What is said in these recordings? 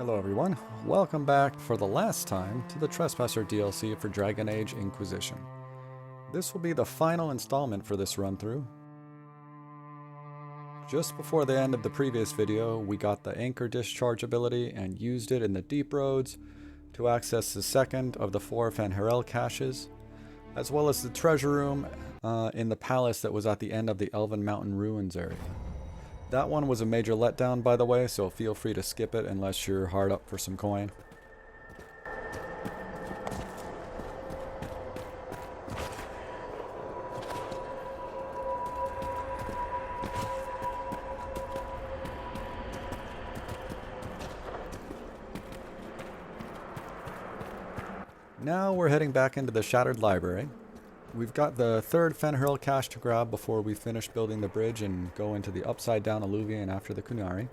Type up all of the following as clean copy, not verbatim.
Hello everyone, welcome back for the last time to the Trespasser DLC for Dragon Age Inquisition. This will be the final installment for this run-through. Just before the end of the previous video, we got the Anchor Discharge ability and used it in the Deep Roads to access the second of the 4 Fen'Harel Caches, as well as the treasure room in the palace that was at the end of the Elven Mountain Ruins area. That one was a major letdown, by the way, so feel free to skip it unless you're hard up for some coin. Now we're heading back into the Shattered Library. We've got the third Fen'Harel Cache to grab before we finish building the bridge and go into the Upside Down Alluvion after the Qunari.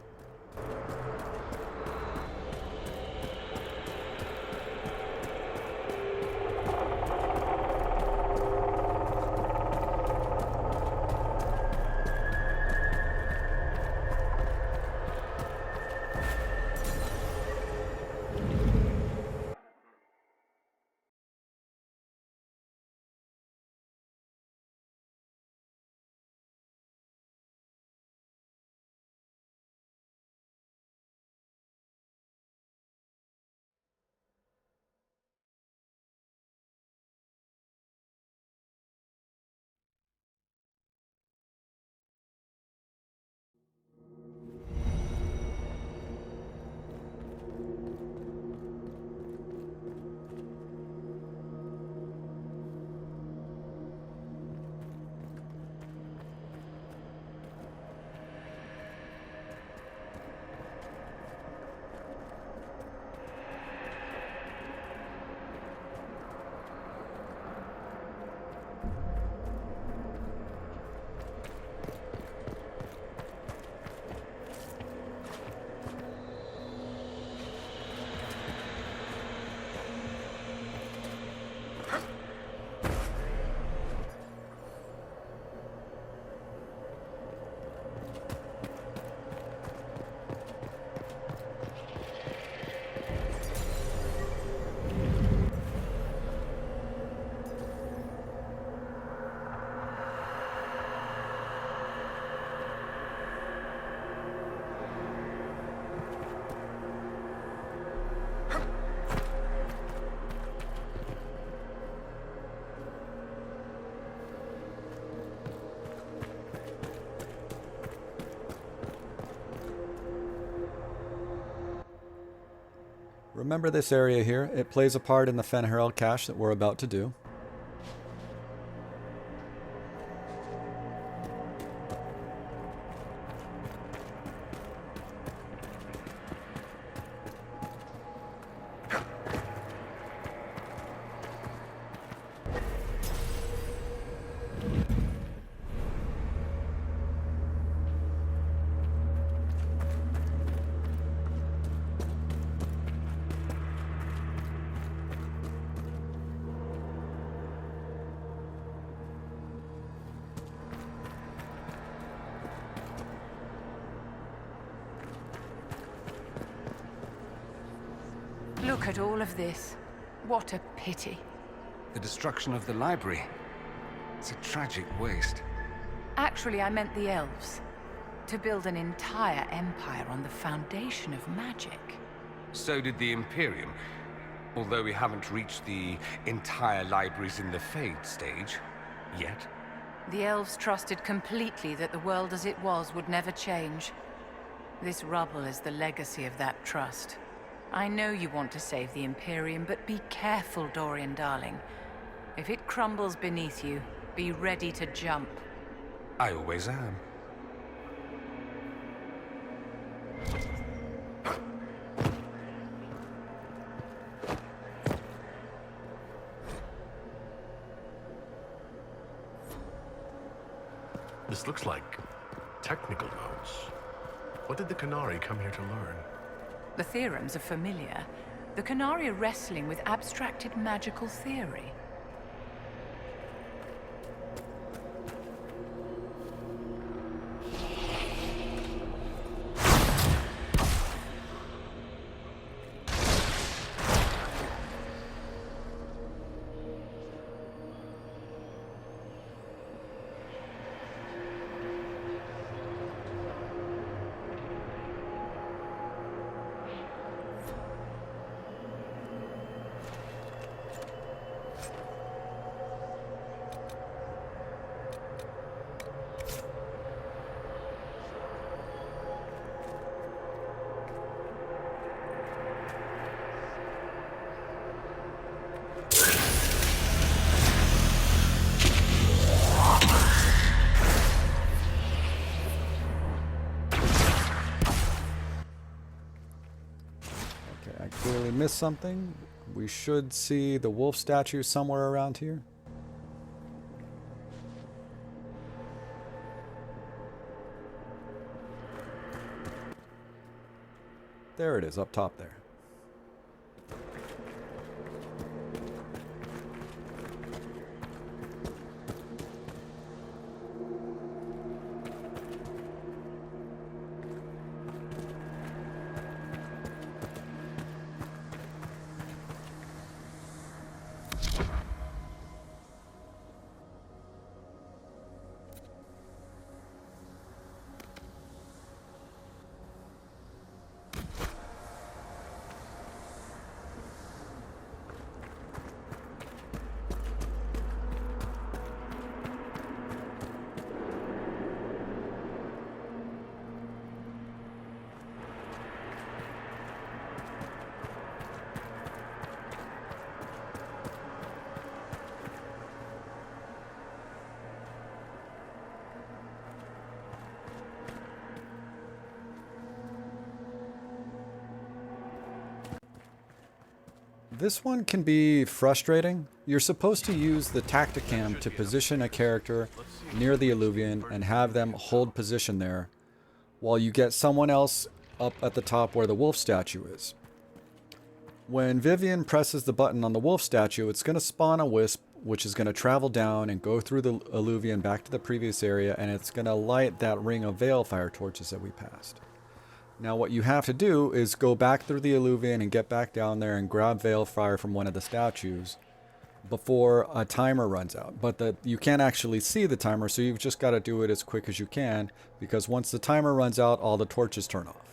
Remember this area here, it plays a part in the Fen'Harel Cache that we're about to do. Look at all of this. What a pity. The destruction of the library. It's a tragic waste. Actually, I meant the elves. To build an entire empire on the foundation of magic. So did the Imperium. Although we haven't reached the entire libraries in the Fade stage yet. The elves trusted completely that the world as it was would never change. This rubble is the legacy of that trust. I know you want to save the Imperium, but be careful, Dorian darling. If it crumbles beneath you, be ready to jump. I always am. This looks like technical notes. What did the Qunari come here to learn? The theorems are familiar. The Qunari are wrestling with abstracted magical theory. I clearly missed something. We should see the wolf statue somewhere around here. There it is, up top there. This one can be frustrating. You're supposed to use the Tacticam to position a character near the Eluvian and have them hold position there while you get someone else up at the top where the wolf statue is. When Vivian presses the button on the wolf statue, it's going to spawn a wisp, which is going to travel down and go through the Eluvian back to the previous area, and it's going to light that ring of Veilfire torches that we passed. Now what you have to do is go back through the Eluvian and get back down there and grab Veilfire from one of the statues before a timer runs out. But you can't actually see the timer, so you've just got to do it as quick as you can, because once the timer runs out, all the torches turn off.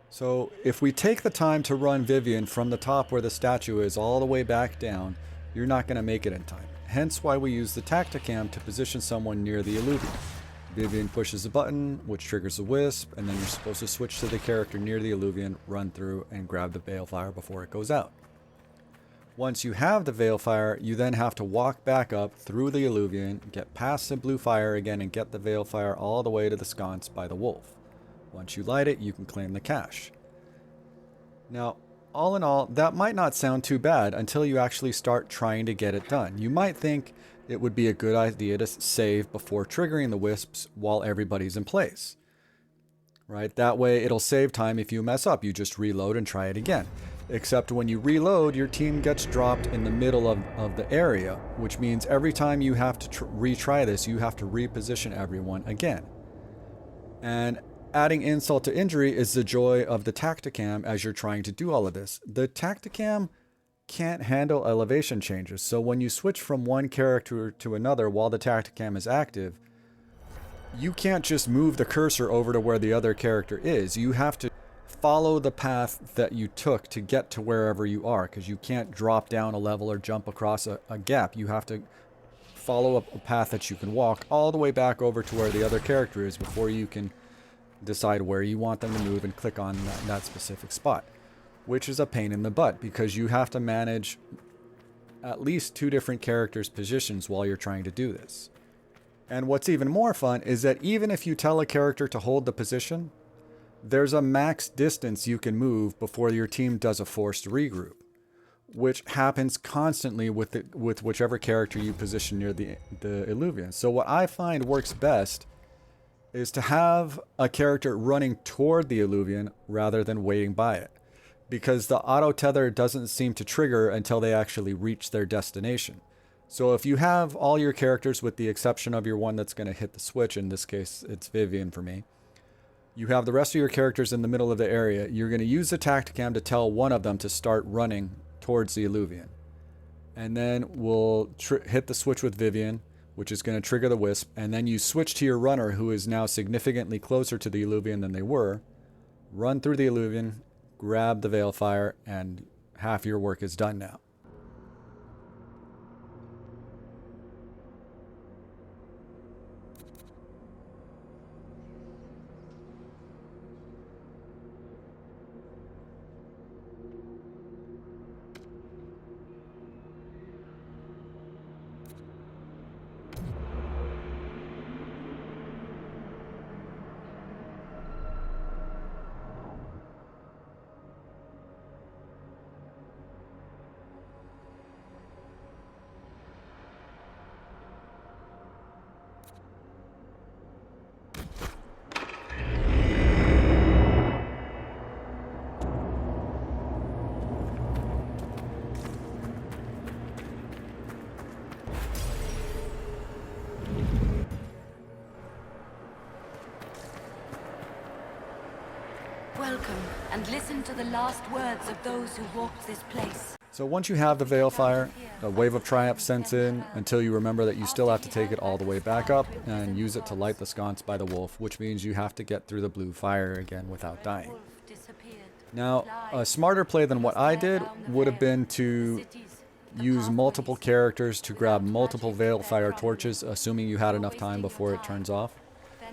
So if we take the time to run Vivian from the top where the statue is all the way back down, you're not going to make it in time. Hence why we use the Tacticam to position someone near the Eluvian. Vivian pushes a button, which triggers a wisp, and then you're supposed to switch to the character near the Eluvian, run through, and grab the Veilfire before it goes out. Once you have the Veilfire, you then have to walk back up through the Eluvian, get past the blue fire again, and get the Veilfire all the way to the sconce by the wolf. Once you light it, you can claim the cache. Now, all in all, that might not sound too bad until you actually start trying to get it done. You might think it would be a good idea to save before triggering the wisps while everybody's in place. Right? That way it'll save time if you mess up. You just reload and try it again. Except when you reload, your team gets dropped in the middle of the area, which means every time you have to retry this, you have to reposition everyone again. And adding insult to injury is the joy of the Tacticam as you're trying to do all of this. The Tacticam can't handle elevation changes, so when you switch from one character to another while the Tacticam is active, you can't just move the cursor over to where the other character is. You have to follow the path that you took to get to wherever you are, because you can't drop down a level or jump across a gap. You have to follow a path that you can walk all the way back over to where the other character is before you can decide where you want them to move and click on that specific spot. Which is a pain in the butt, because you have to manage at least 2 different characters' positions while you're trying to do this. And what's even more fun is that even if you tell a character to hold the position, there's a max distance you can move before your team does a forced regroup, which happens constantly with whichever character you position near the Eluvian. So what I find works best is to have a character running toward the Eluvian rather than waiting by it, because the auto tether doesn't seem to trigger until they actually reach their destination. So if you have all your characters, with the exception of your one that's going to hit the switch, in this case it's Vivian for me, you have the rest of your characters in the middle of the area, you're going to use the Tacticam to tell one of them to start running towards the Eluvian. And then we'll hit the switch with Vivian, which is going to trigger the wisp, and then you switch to your runner, who is now significantly closer to the Eluvian than they were, run through the Eluvian, grab the Veilfire, and half your work is done now. Welcome, and listen to the last words of those who walked this place. So once you have the Veilfire, a wave of triumph sends in until you remember that you still have to take it all the way back up and use it to light the sconce by the wolf, which means you have to get through the blue fire again without dying. Now, a smarter play than what I did would have been to use multiple characters to grab multiple Veilfire torches, assuming you had enough time before it turns off.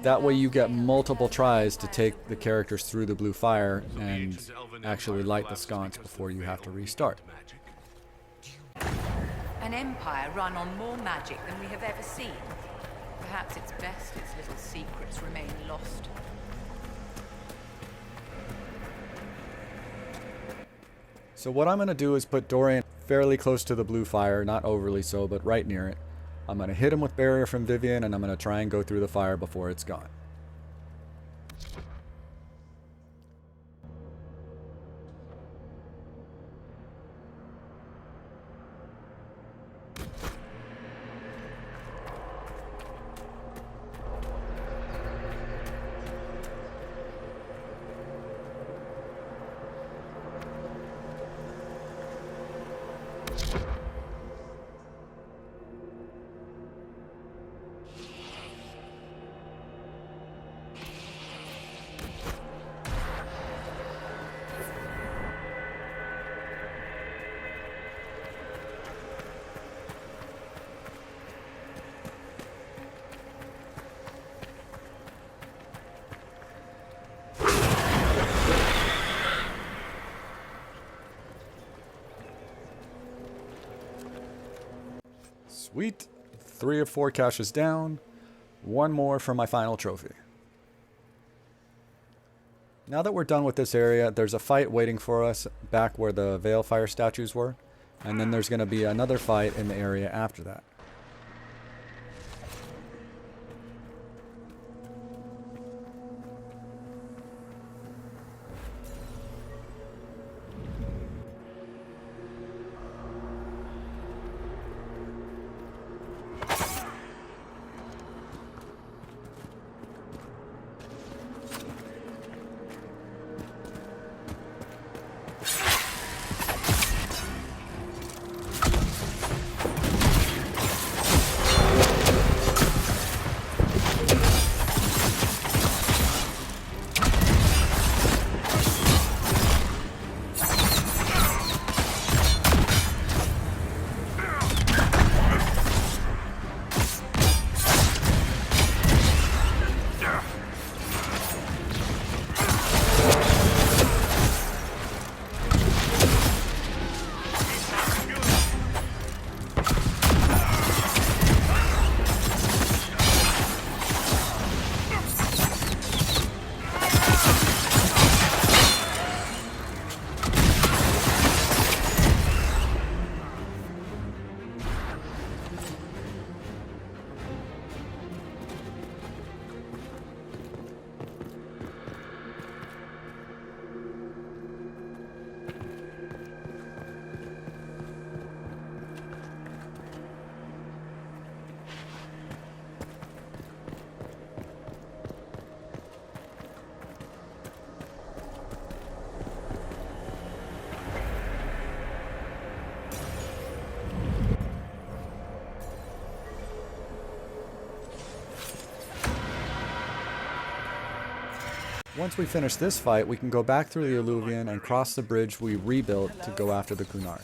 That way you get multiple tries to take the characters through the blue fire and actually light the sconce before you have to restart. An empire run on more magic than we have ever seen. Perhaps it's best its little secrets remain lost. So what I'm going to do is put Dorian fairly close to the blue fire, not overly so, but right near it. I'm going to hit him with Barrier from Vivian, and I'm going to try and go through the fire before it's gone. Sweet. 3 of 4 caches down. 1 more for my final trophy. Now that we're done with this area, there's a fight waiting for us back where the Veilfire statues were. And then there's going to be another fight in the area after that. Once we finish this fight, we can go back through the Alluvion and cross the bridge we rebuilt to go after the Qunari.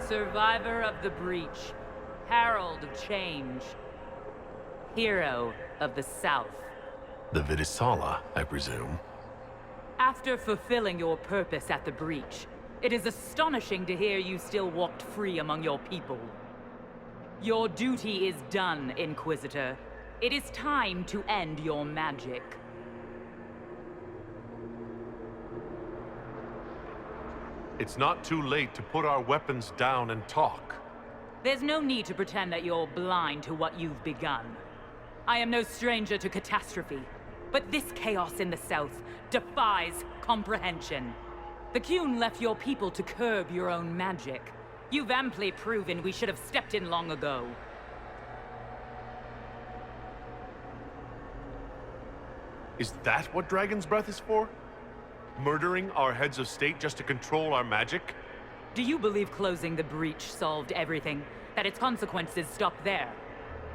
Survivor of the Breach. Herald of Change. Hero of the South. The Viddasala, I presume. After fulfilling your purpose at the Breach, it is astonishing to hear you still walked free among your people. Your duty is done, Inquisitor. It is time to end your magic. It's not too late to put our weapons down and talk. There's no need to pretend that you're blind to what you've begun. I am no stranger to catastrophe, but this chaos in the South defies comprehension. The Qun left your people to curb your own magic. You've amply proven we should have stepped in long ago. Is that what Dragon's Breath is for? Murdering our heads of state just to control our magic? Do you believe closing the Breach solved everything? That its consequences stopped there?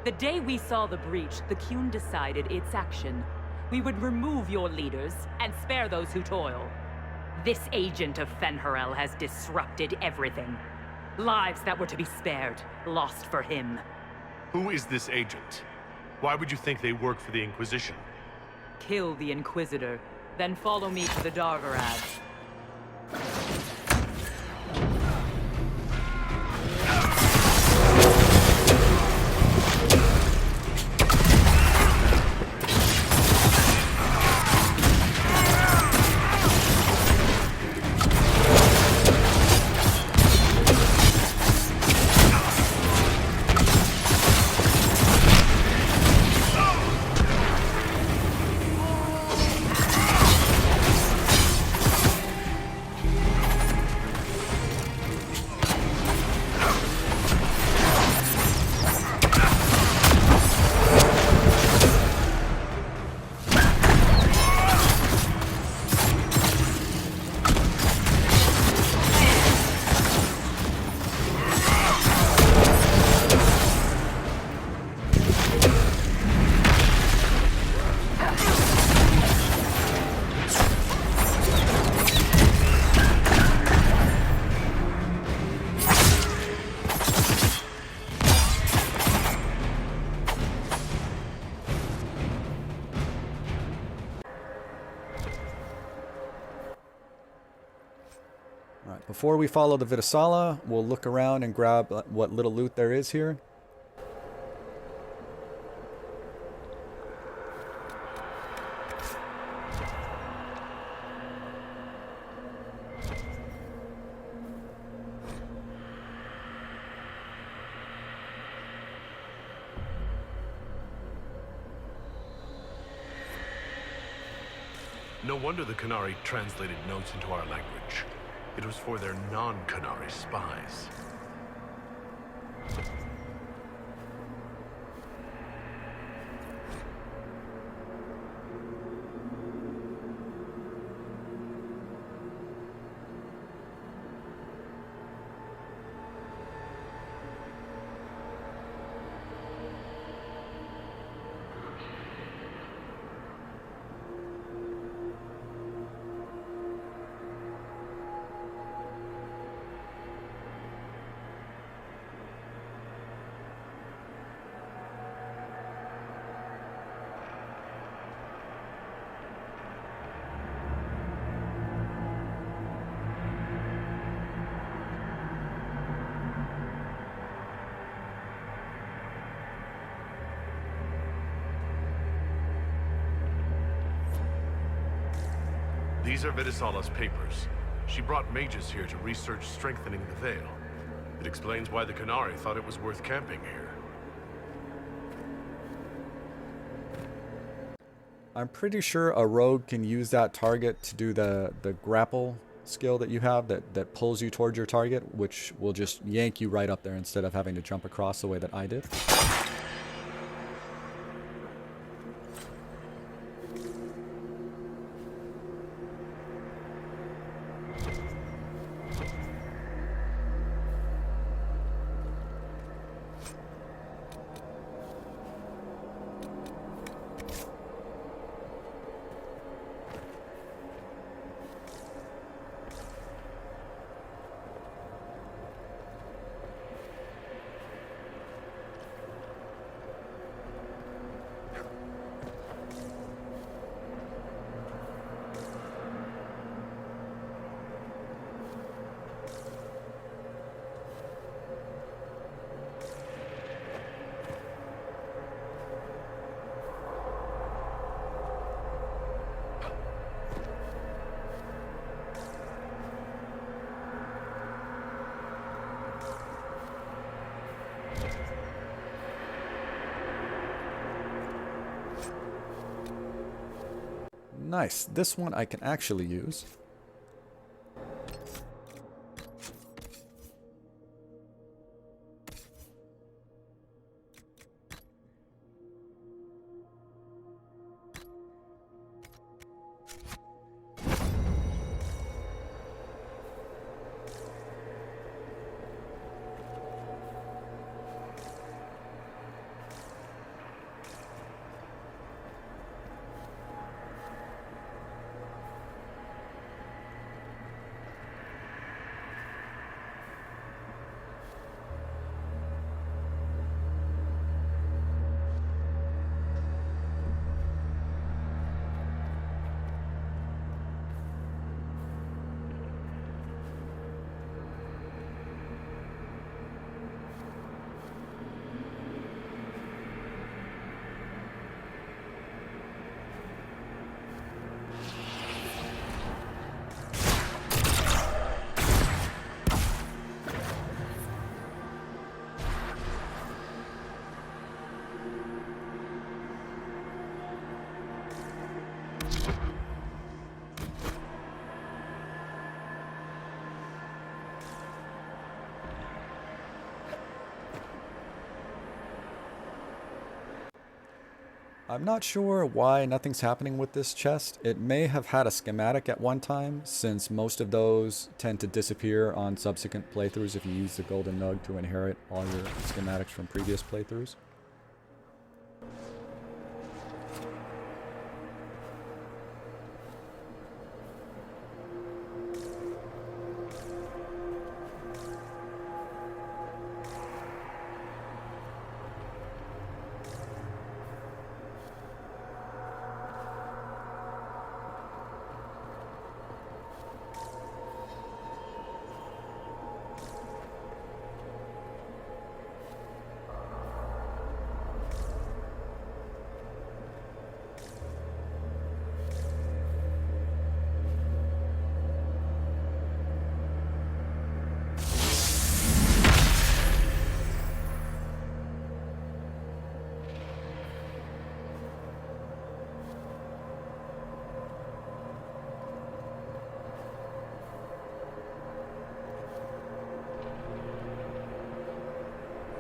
The day we saw the Breach, the Qun decided its action. We would remove your leaders and spare those who toil. This agent of Fen'Harel has disrupted everything. Lives that were to be spared, lost for him. Who is this agent? Why would you think they work for the Inquisition? Kill the Inquisitor, then follow me to the Darvaarad. Before we follow the Viddasala, we'll look around and grab what little loot there is here. No wonder the Qunari translated notes into our language. It was for their non-Qunari spies. These are Viddasala's papers. She brought mages here to research strengthening the veil. It explains why the Qunari thought it was worth camping here. I'm pretty sure a rogue can use that target to do the grapple skill that you have that pulls you towards your target, which will just yank you right up there instead of having to jump across the way that I did. Nice. This one I can actually use. I'm not sure why nothing's happening with this chest. It may have had a schematic at one time, since most of those tend to disappear on subsequent playthroughs if you use the golden nug to inherit all your schematics from previous playthroughs.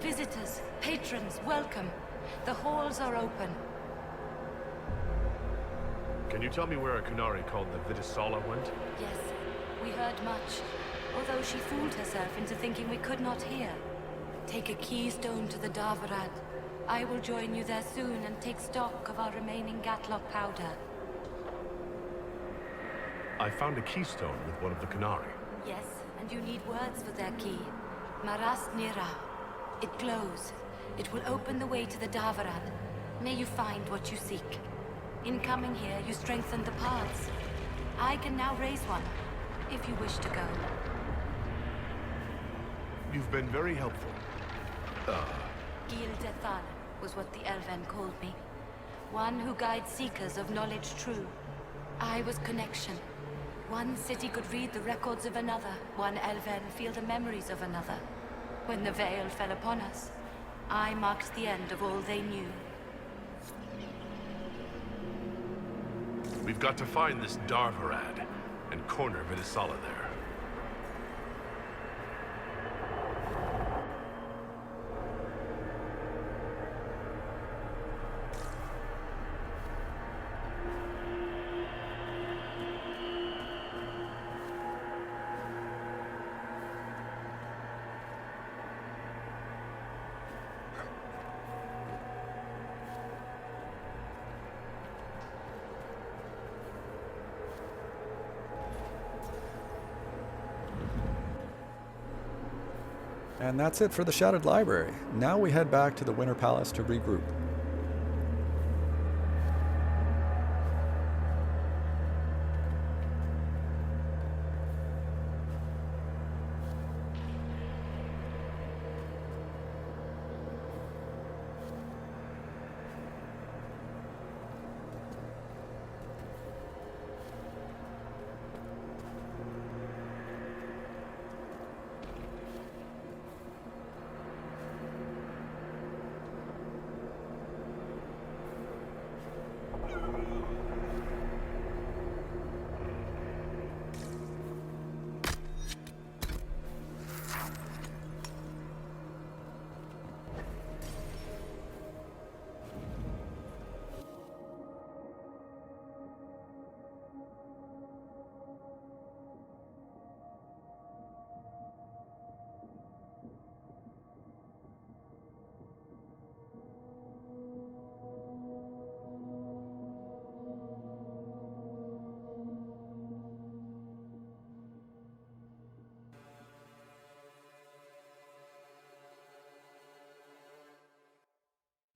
Visitors, patrons, welcome. The halls are open. Can you tell me where a Qunari called the Viddasala went? Yes, we heard much, although she fooled herself into thinking we could not hear. Take a keystone to the Darvaarad. I will join you there soon and take stock of our remaining Gatlock powder. I found a keystone with one of the Qunari. Yes, and you need words for their key. Maras Nira. It glows. It will open the way to the Darvaarad. May you find what you seek. In coming here, you strengthened the paths. I can now raise one, if you wish to go. You've been very helpful. Gil Dethal was what the Elven called me. One who guides seekers of knowledge true. I was connection. One city could read the records of another. One Elven feel the memories of another. When the veil fell upon us, I marked the end of all they knew. We've got to find this Darvaarad and corner Viddasala there. And that's it for the Shattered Library. Now we head back to the Winter Palace to regroup.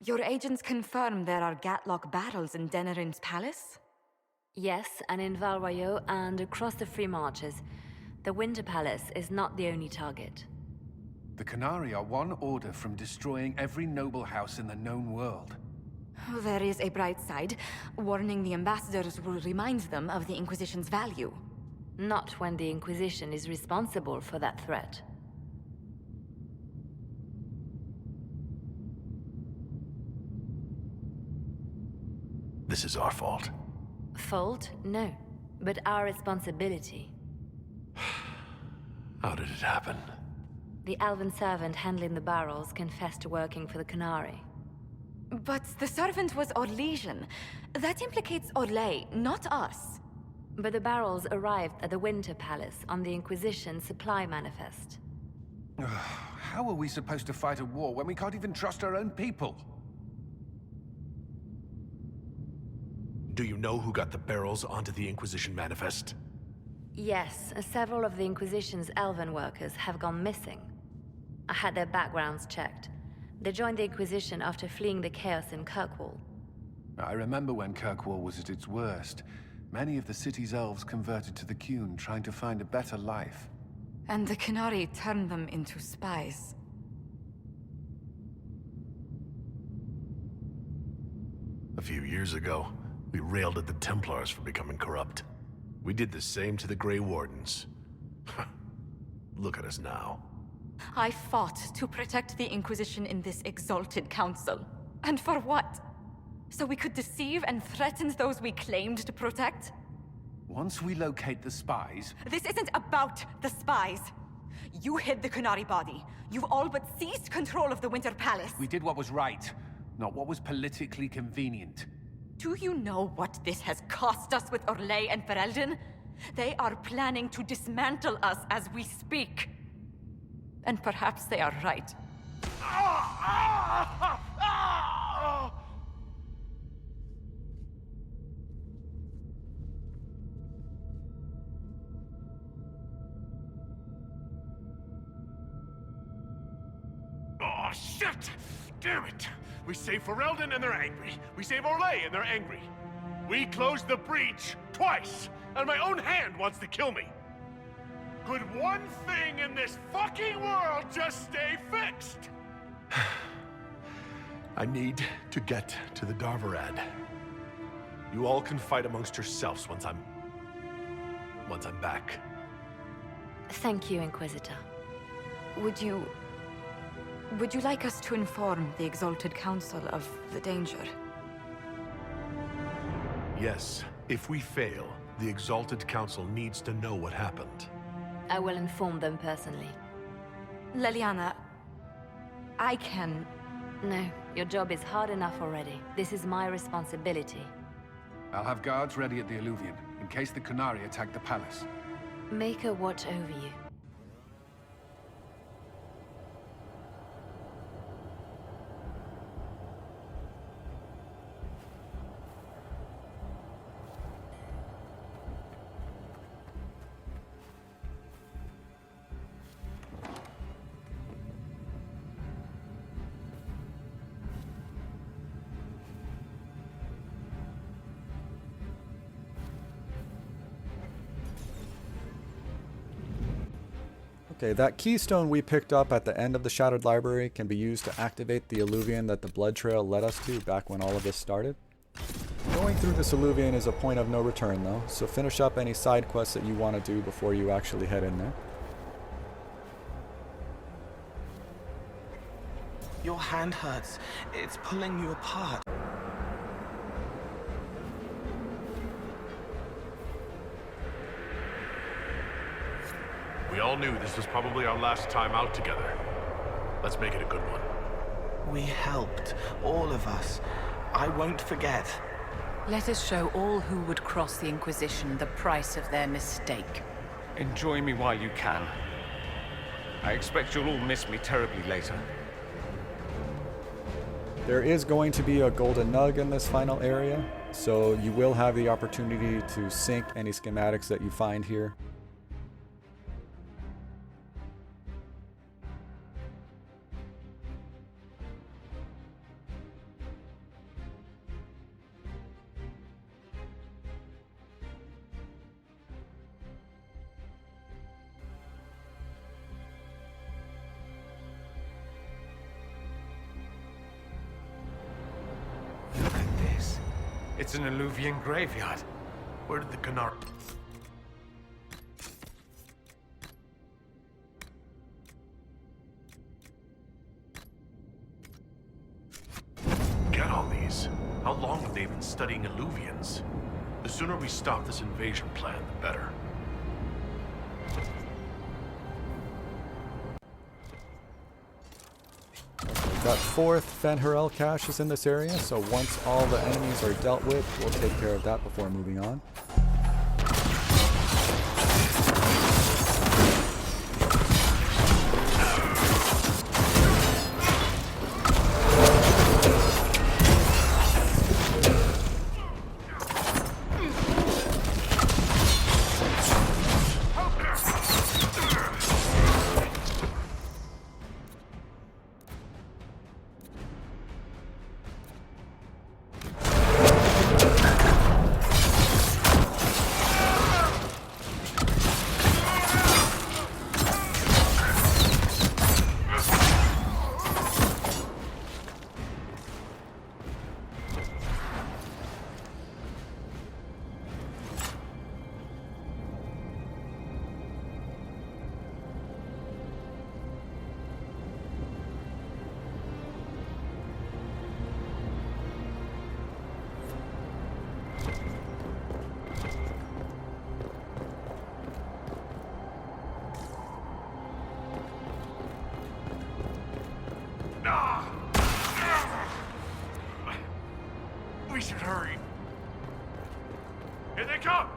Your agents confirm there are Gatlock barrels in Denerim's palace? Yes, and in Val Royeaux and across the Free Marches. The Winter Palace is not the only target. The Canari are one order from destroying every noble house in the known world. There is a bright side. Warning the ambassadors will remind them of the Inquisition's value. Not when the Inquisition is responsible for that threat. This is our fault. Fault? No. But our responsibility. How did it happen? The Elven servant handling the barrels confessed to working for the Canari. But the servant was Orlesian. That implicates Orlais, not us. But the barrels arrived at the Winter Palace on the Inquisition supply manifest. How are we supposed to fight a war when we can't even trust our own people? Do you know who got the barrels onto the Inquisition manifest? Yes, several of the Inquisition's Elven workers have gone missing. I had their backgrounds checked. They joined the Inquisition after fleeing the chaos in Kirkwall. I remember when Kirkwall was at its worst. Many of the city's elves converted to the Qun, trying to find a better life. And the Canari turned them into spies. A few years ago, we railed at the Templars for becoming corrupt. We did the same to the Grey Wardens. Look at us now. I fought to protect the Inquisition in this exalted council. And for what? So we could deceive and threaten those we claimed to protect? Once we locate the spies... This isn't about the spies. You hid the Canari body. You've all but seized control of the Winter Palace. We did what was right, not what was politically convenient. Do you know what this has cost us with Orlais and Ferelden? They are planning to dismantle us as we speak. And perhaps they are right. Oh, shit! Damn it! We save Ferelden and they're angry. We save Orlais and they're angry. We closed the breach twice, and my own hand wants to kill me. Could one thing in this fucking world just stay fixed? I need to get to the Darvaarad. You all can fight amongst yourselves once I'm back. Thank you, Inquisitor. Would you like us to inform the Exalted Council of the danger? Yes. If we fail, the Exalted Council needs to know what happened. I will inform them personally. Leliana, I can... No, your job is hard enough already. This is my responsibility. I'll have guards ready at the Alluvion, in case the Canari attack the palace. Make a watch over you. Okay, that keystone we picked up at the end of the Shattered Library can be used to activate the Alluvion that the Blood Trail led us to back when all of this started. Going through this Alluvion is a point of no return though, so finish up any side quests that you want to do before you actually head in there. Your hand hurts. It's pulling you apart. We all knew this was probably our last time out together. Let's make it a good one. We helped, all of us. I won't forget. Let us show all who would cross the Inquisition the price of their mistake. Enjoy me while you can. I expect you'll all miss me terribly later. There is going to be a golden nug in this final area, so you will have the opportunity to sync any schematics that you find here. It's an Illuvian graveyard. Where did the Canard... Get all these. How long have they been studying Illuvians? The sooner we stop this invasion plan, the better. That fourth Fen'Harel Cache is in this area, so once all the enemies are dealt with, we'll take care of that before moving on. We should hurry. Here they come!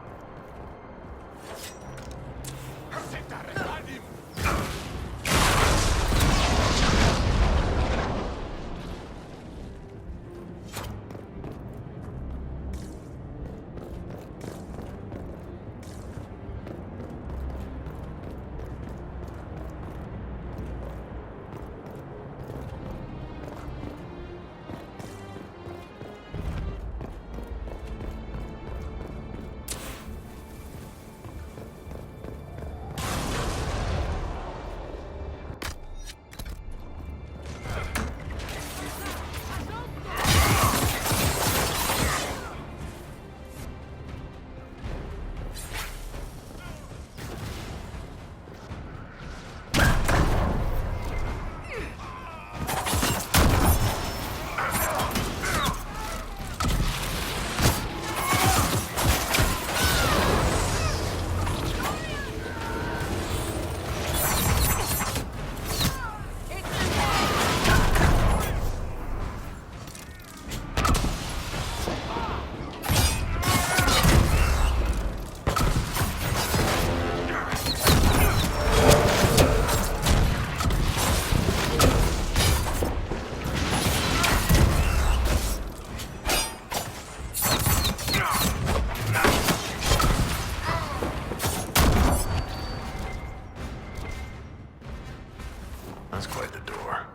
That's quite the door.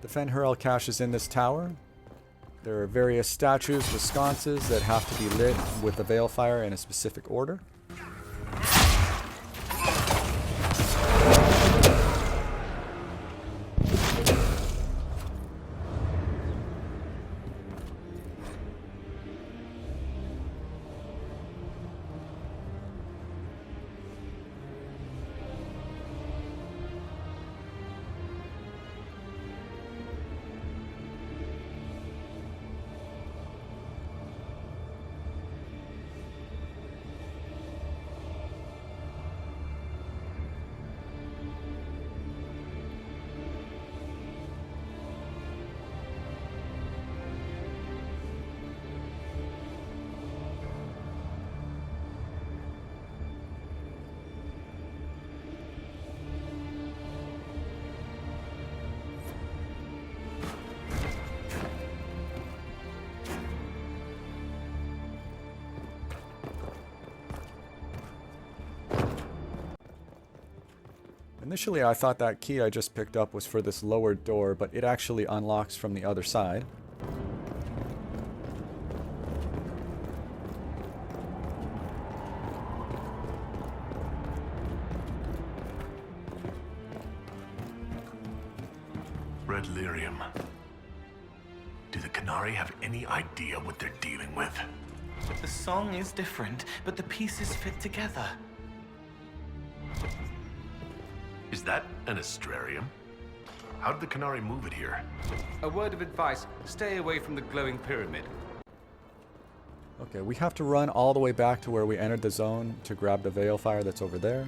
The Fen'Harel Cache is in this tower. There are various statues with sconces that have to be lit with the Veilfire in a specific order. Initially, I thought that key I just picked up was for this lower door, but it actually unlocks from the other side. Red lyrium. Do the Qunari have any idea what they're dealing with? The song is different, but the pieces fit together. Is that an astrarium? How did the Qunari move it here? A word of advice, stay away from the glowing pyramid. Okay, we have to run all the way back to where we entered the zone to grab the veil fire that's over there.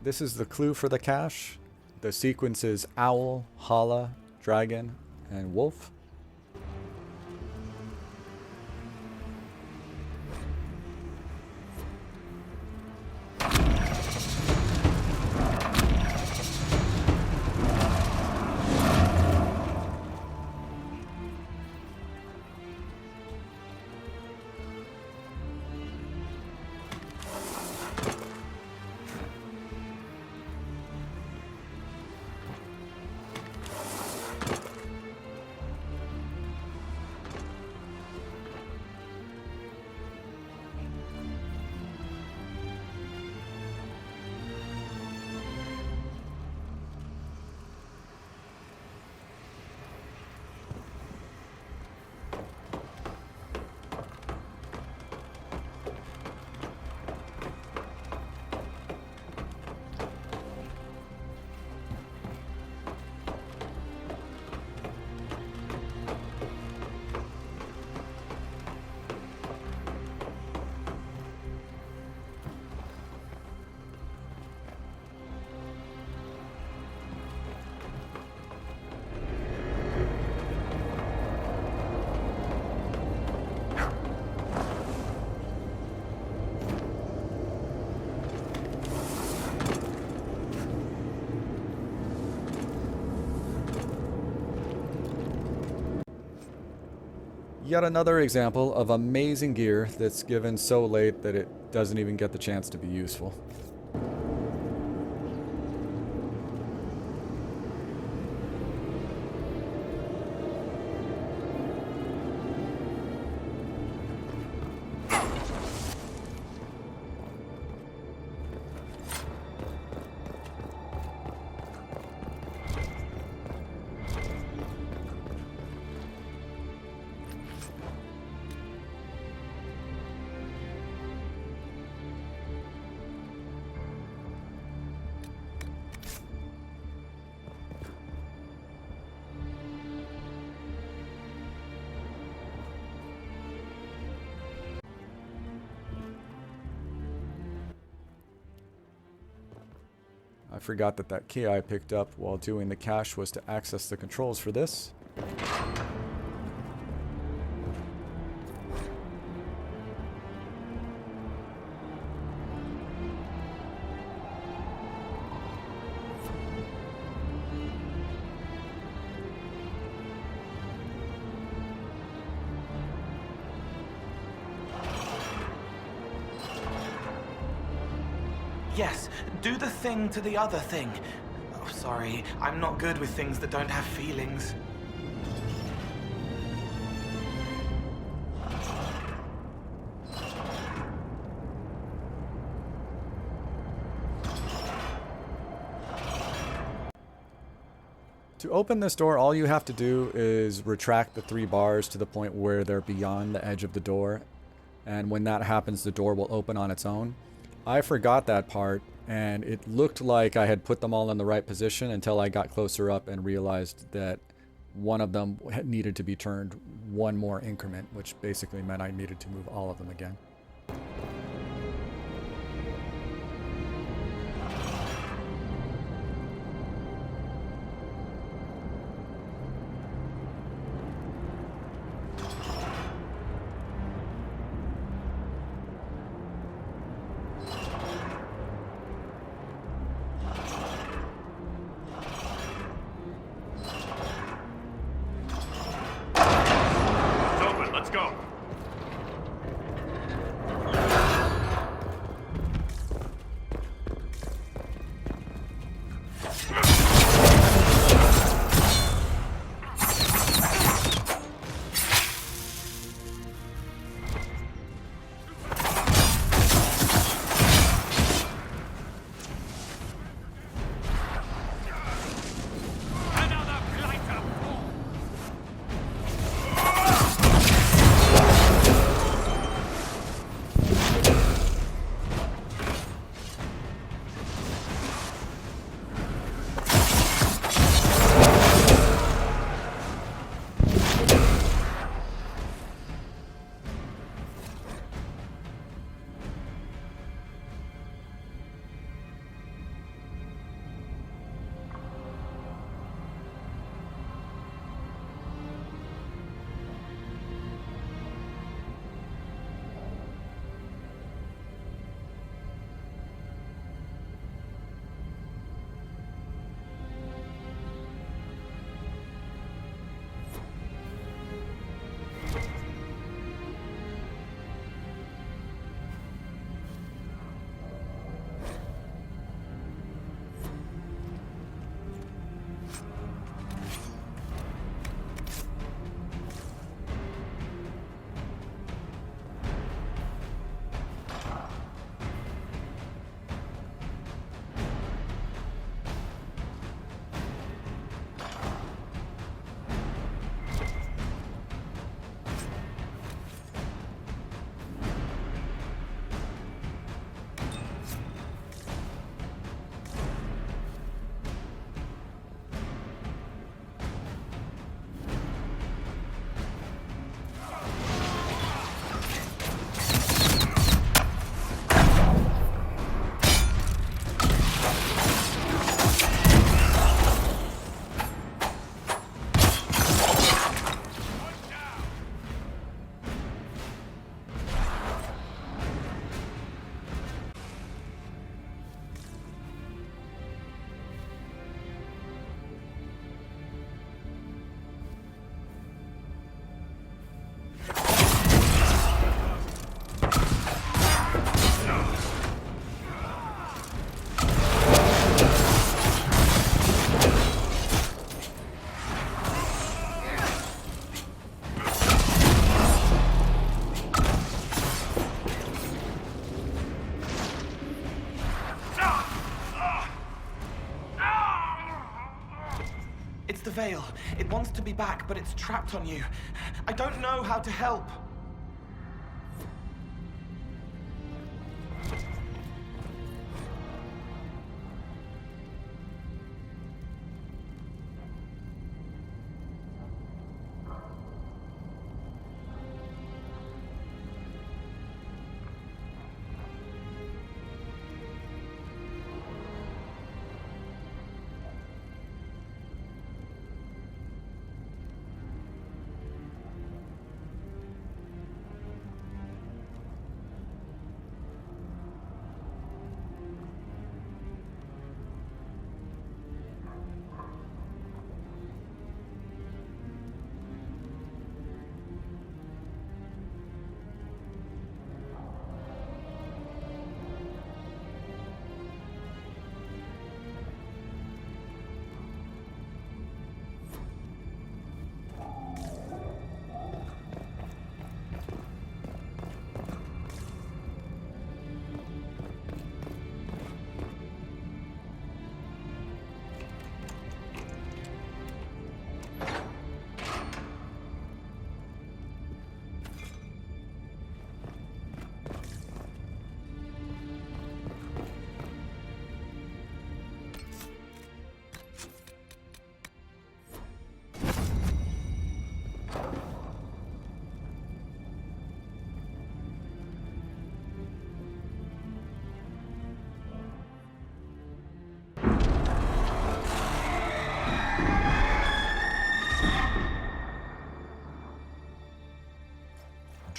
This is the clue for the cache. The sequence is Owl, Hala, Dragon, and Wolf. Yet another example of amazing gear that's given so late that it doesn't even get the chance to be useful. I forgot that that key I picked up while doing the cache was to access the controls for this. Yes, do the thing to the other thing. Oh, sorry, I'm not good with things that don't have feelings. To open this door, all you have to do is retract the 3 bars to the point where they're beyond the edge of the door. And when that happens, the door will open on its own. I forgot that part, and it looked like I had put them all in the right position until I got closer up and realized that one of them needed to be turned one more increment, which basically meant I needed to move all of them again. the veil. It wants to be back, but it's trapped on you. I don't know how to help.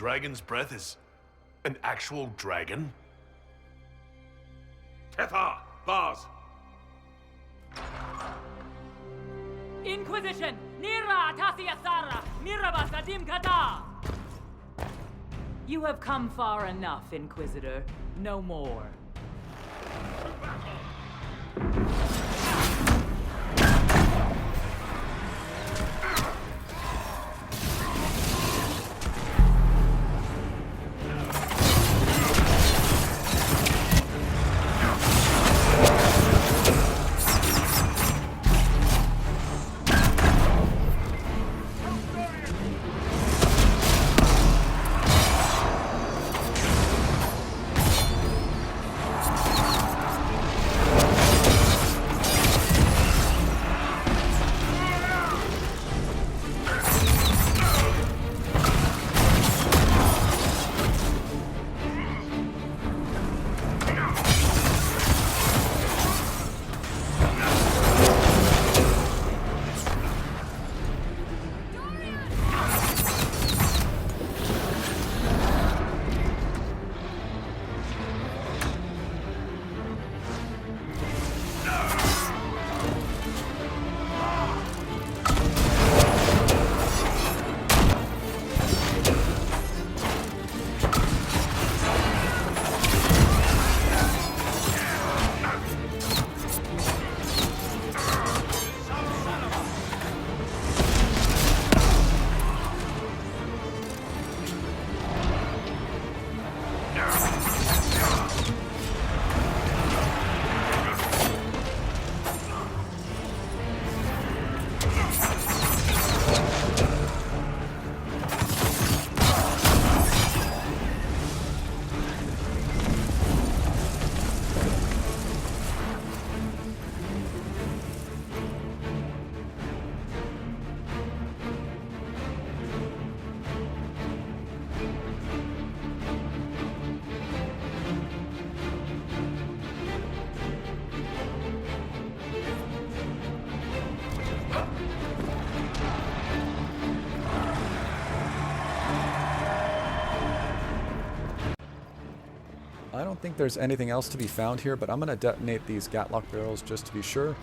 dragon's breath is an actual dragon? Tethar! Bars! Inquisition! Nira Tasiasara! Mirabas Adim Kata! You have come far enough, Inquisitor. No more. I don't think there's anything else to be found here, but I'm going to detonate these Gatlock barrels just to be sure.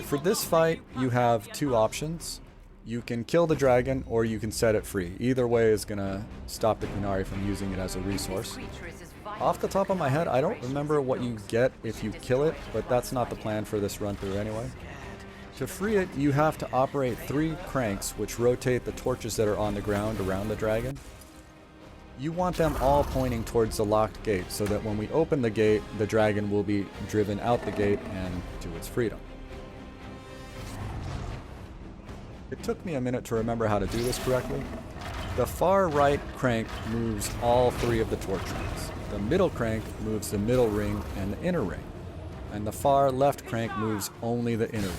for this fight, you have two options. You can kill the dragon, or you can set it free. Either way is gonna stop the Qunari from using it as a resource. Off the top of my head, I don't remember what you get if you kill it, but that's not the plan for this run through anyway. To free it, you have to operate 3 cranks, which rotate the torches that are on the ground around the dragon. You want them all pointing towards the locked gate, so that when we open the gate, the dragon will be driven out the gate and to its freedom. It took me a minute to remember how to do this correctly. The far right crank moves all 3 of the torch rings. The middle crank moves the middle ring and the inner ring. And the far left crank moves only the inner ring.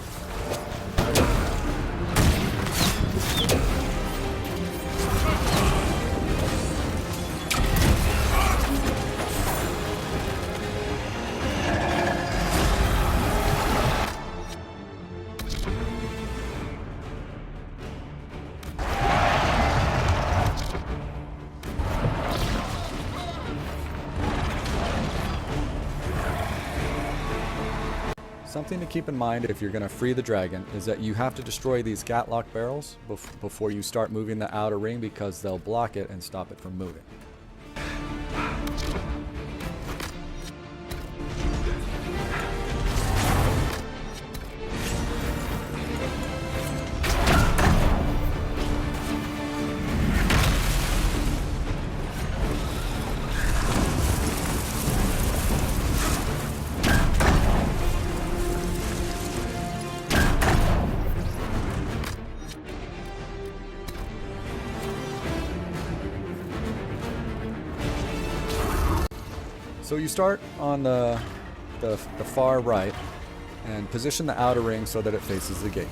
Something to keep in mind if you're going to free the dragon is that you have to destroy these gatlock barrels before you start moving the outer ring, because they'll block it and stop it from moving. So you start on the far right and position the outer ring so that it faces the gate.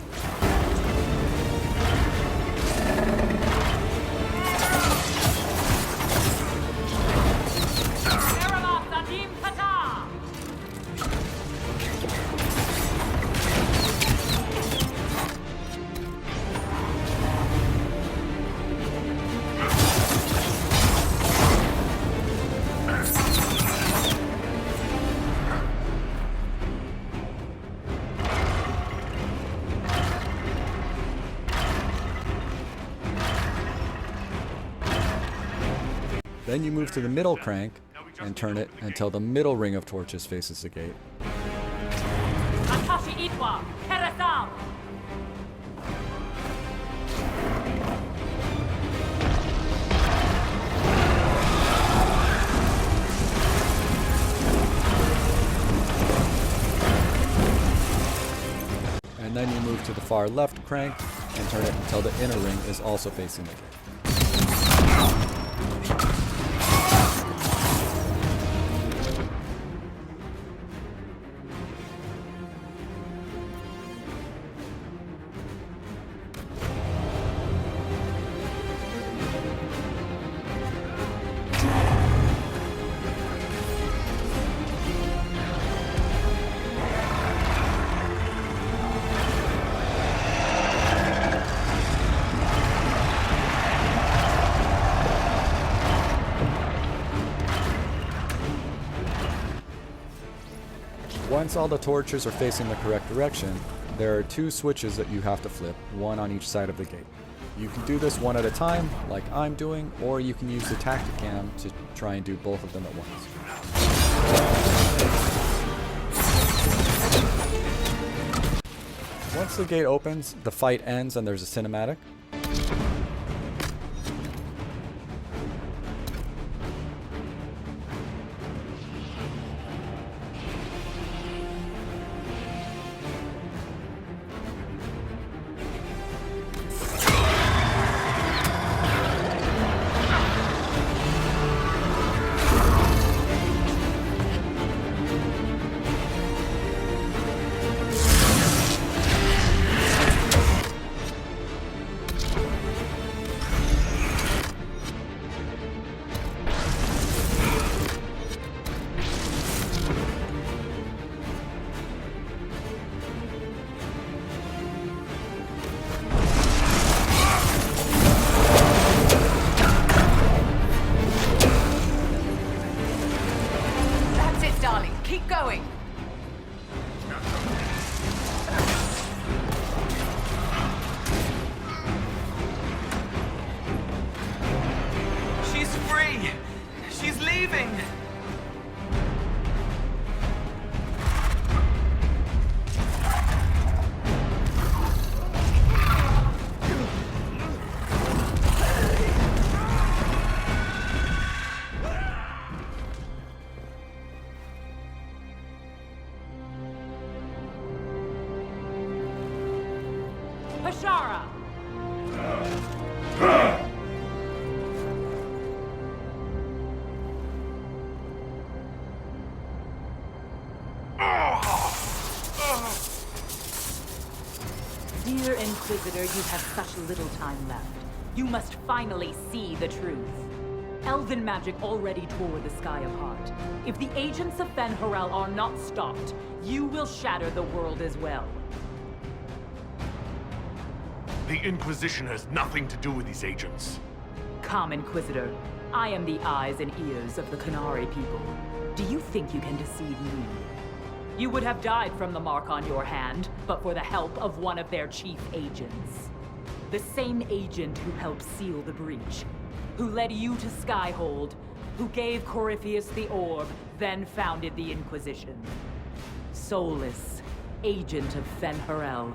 Then you move to the middle crank and turn it until the middle ring of torches faces the gate. And then you move to the far left crank and turn it until the inner ring is also facing the gate. Once all the torches are facing the correct direction, there are 2 switches that you have to flip, one on each side of the gate. You can do this one at a time, like I'm doing, or you can use the Tacticam to try and do both of them at once. Once the gate opens, the fight ends and there's a cinematic. leaving! Hashara! Dear Inquisitor, you have such little time left. You must finally see the truth. Elven magic already tore the sky apart. If the agents of Fen'Harel are not stopped, you will shatter the world as well. The Inquisition has nothing to do with these agents. Come, Inquisitor. I am the eyes and ears of the Qunari people. Do you think you can deceive me? You would have died from the mark on your hand, but for the help of one of their chief agents. The same agent who helped seal the breach, who led you to Skyhold, who gave Corypheus the orb, then founded the Inquisition. Solus, agent of Fen'Harel.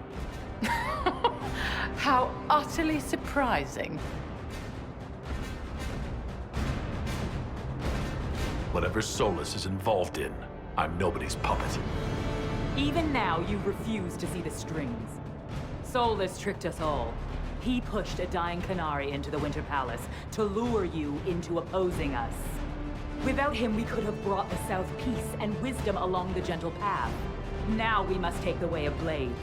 How utterly surprising. Whatever Solus is involved in, I'm nobody's puppet. Even now, you refuse to see the strings. Solus tricked us all. He pushed a dying Qunari into the Winter Palace to lure you into opposing us. Without him, we could have brought the South peace and wisdom along the gentle path. Now we must take the way of blades.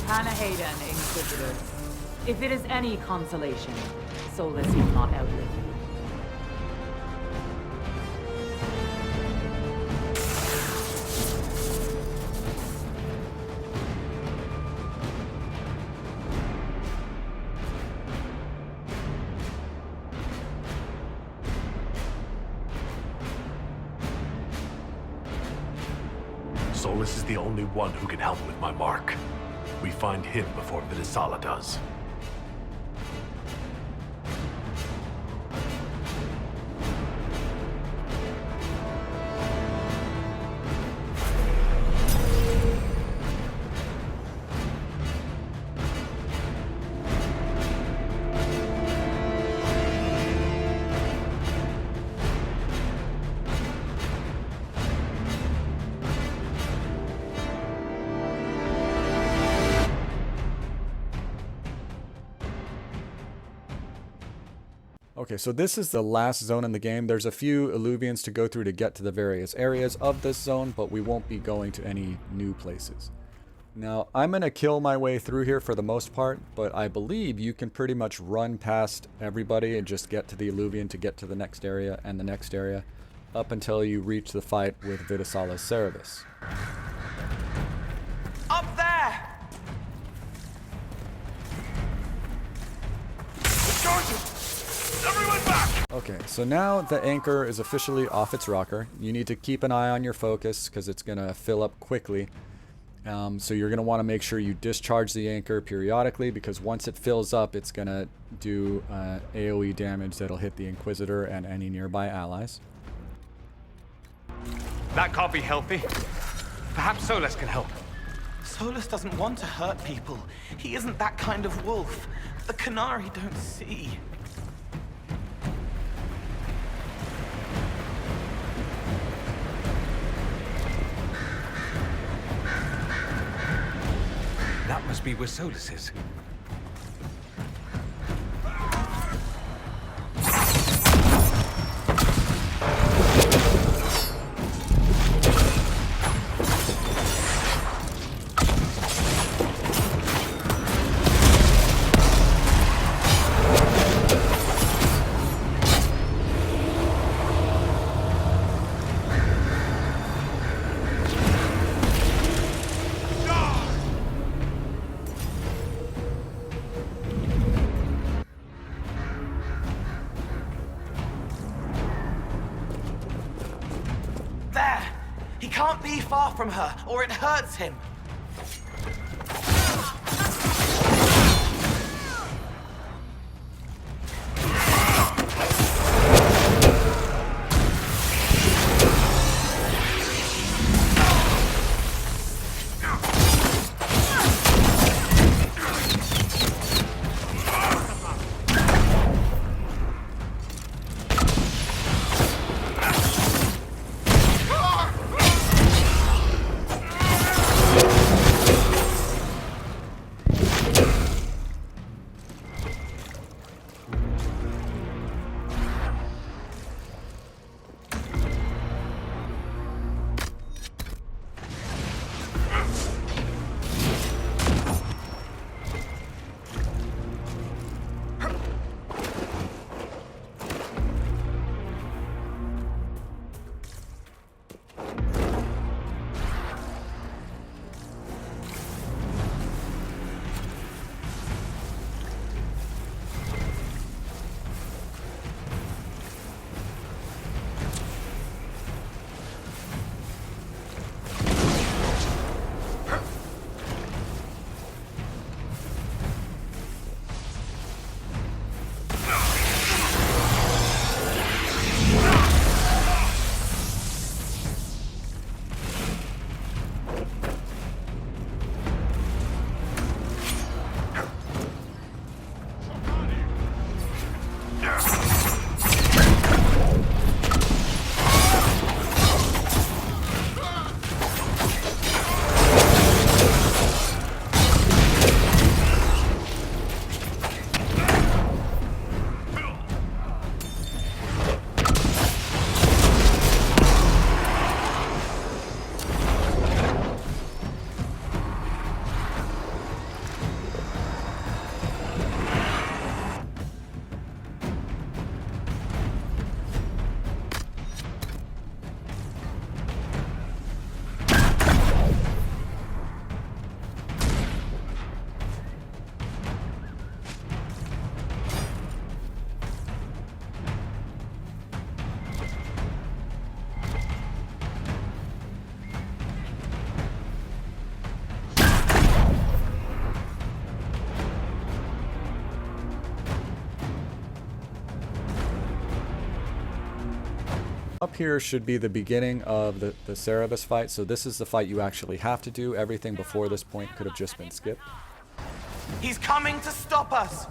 Hanahadan, Inquisitor. If it is any consolation, Solus will not outlive you. Solus is the only one who can help with my mark. We find him before Viddasala does. Okay, so this is the last zone in the game. There's a few Illuvians to go through to get to the various areas of this zone, but we won't be going to any new places. Now, I'm going to kill my way through here for the most part, but I believe you can pretty much run past everybody and just get to the Illuvian to get to the next area and the next area, up until you reach the fight with Viddasala's Saarebas. Up there! Charges! Everyone back! Okay, so now the anchor is officially off its rocker. You need to keep an eye on your focus because it's going to fill up quickly. So you're going to want to make sure you discharge the anchor periodically, because once it fills up, it's going to do AoE damage that'll hit the Inquisitor and any nearby allies. That can't be healthy. Perhaps Solus can help. Solus doesn't want to hurt people. He isn't that kind of wolf. The Qunari don't see. That must be where Solus is. Can't be far from her, or it hurts him. up here should be the beginning of the Saarebas fight, so this is the fight you actually have to do. Everything before this point could have just been skipped. He's coming to stop us!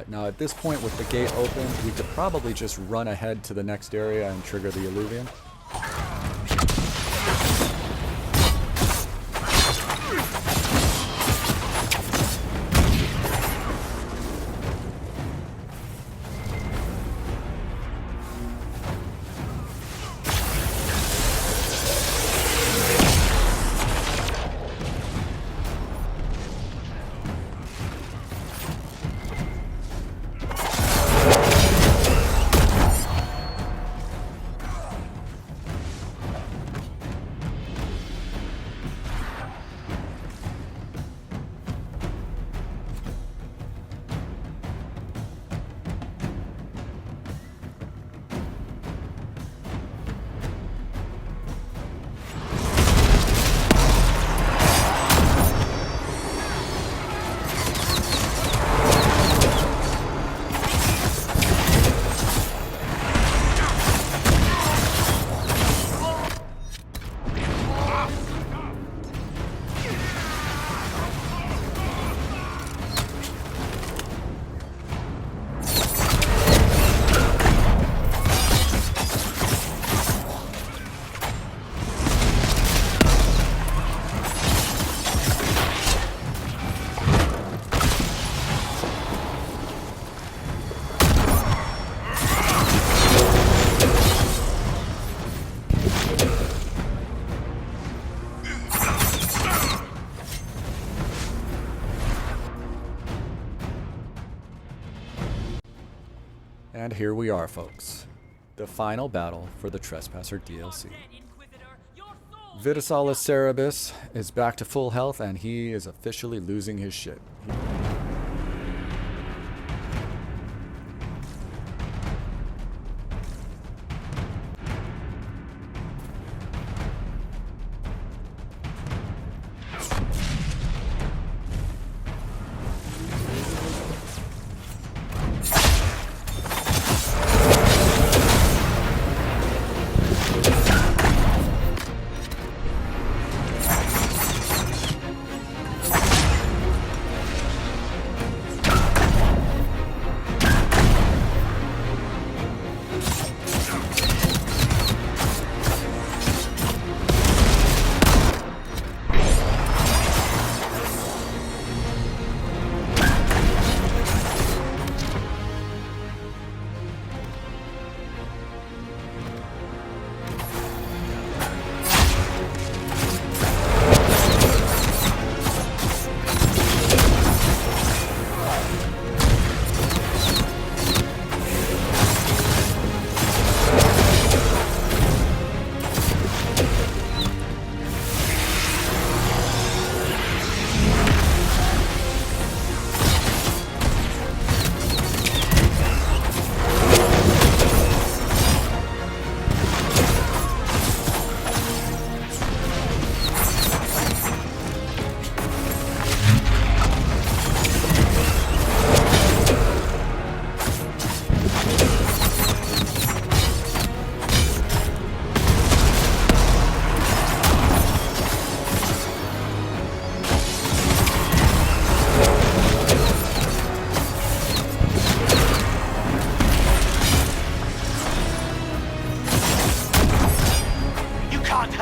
Now at this point with the gate open, we could probably just run ahead to the next area and trigger the Illuvian. And here we are, folks. The final battle for the Trespasser DLC. Viddasala Saarebas is back to full health and he is officially losing his shit.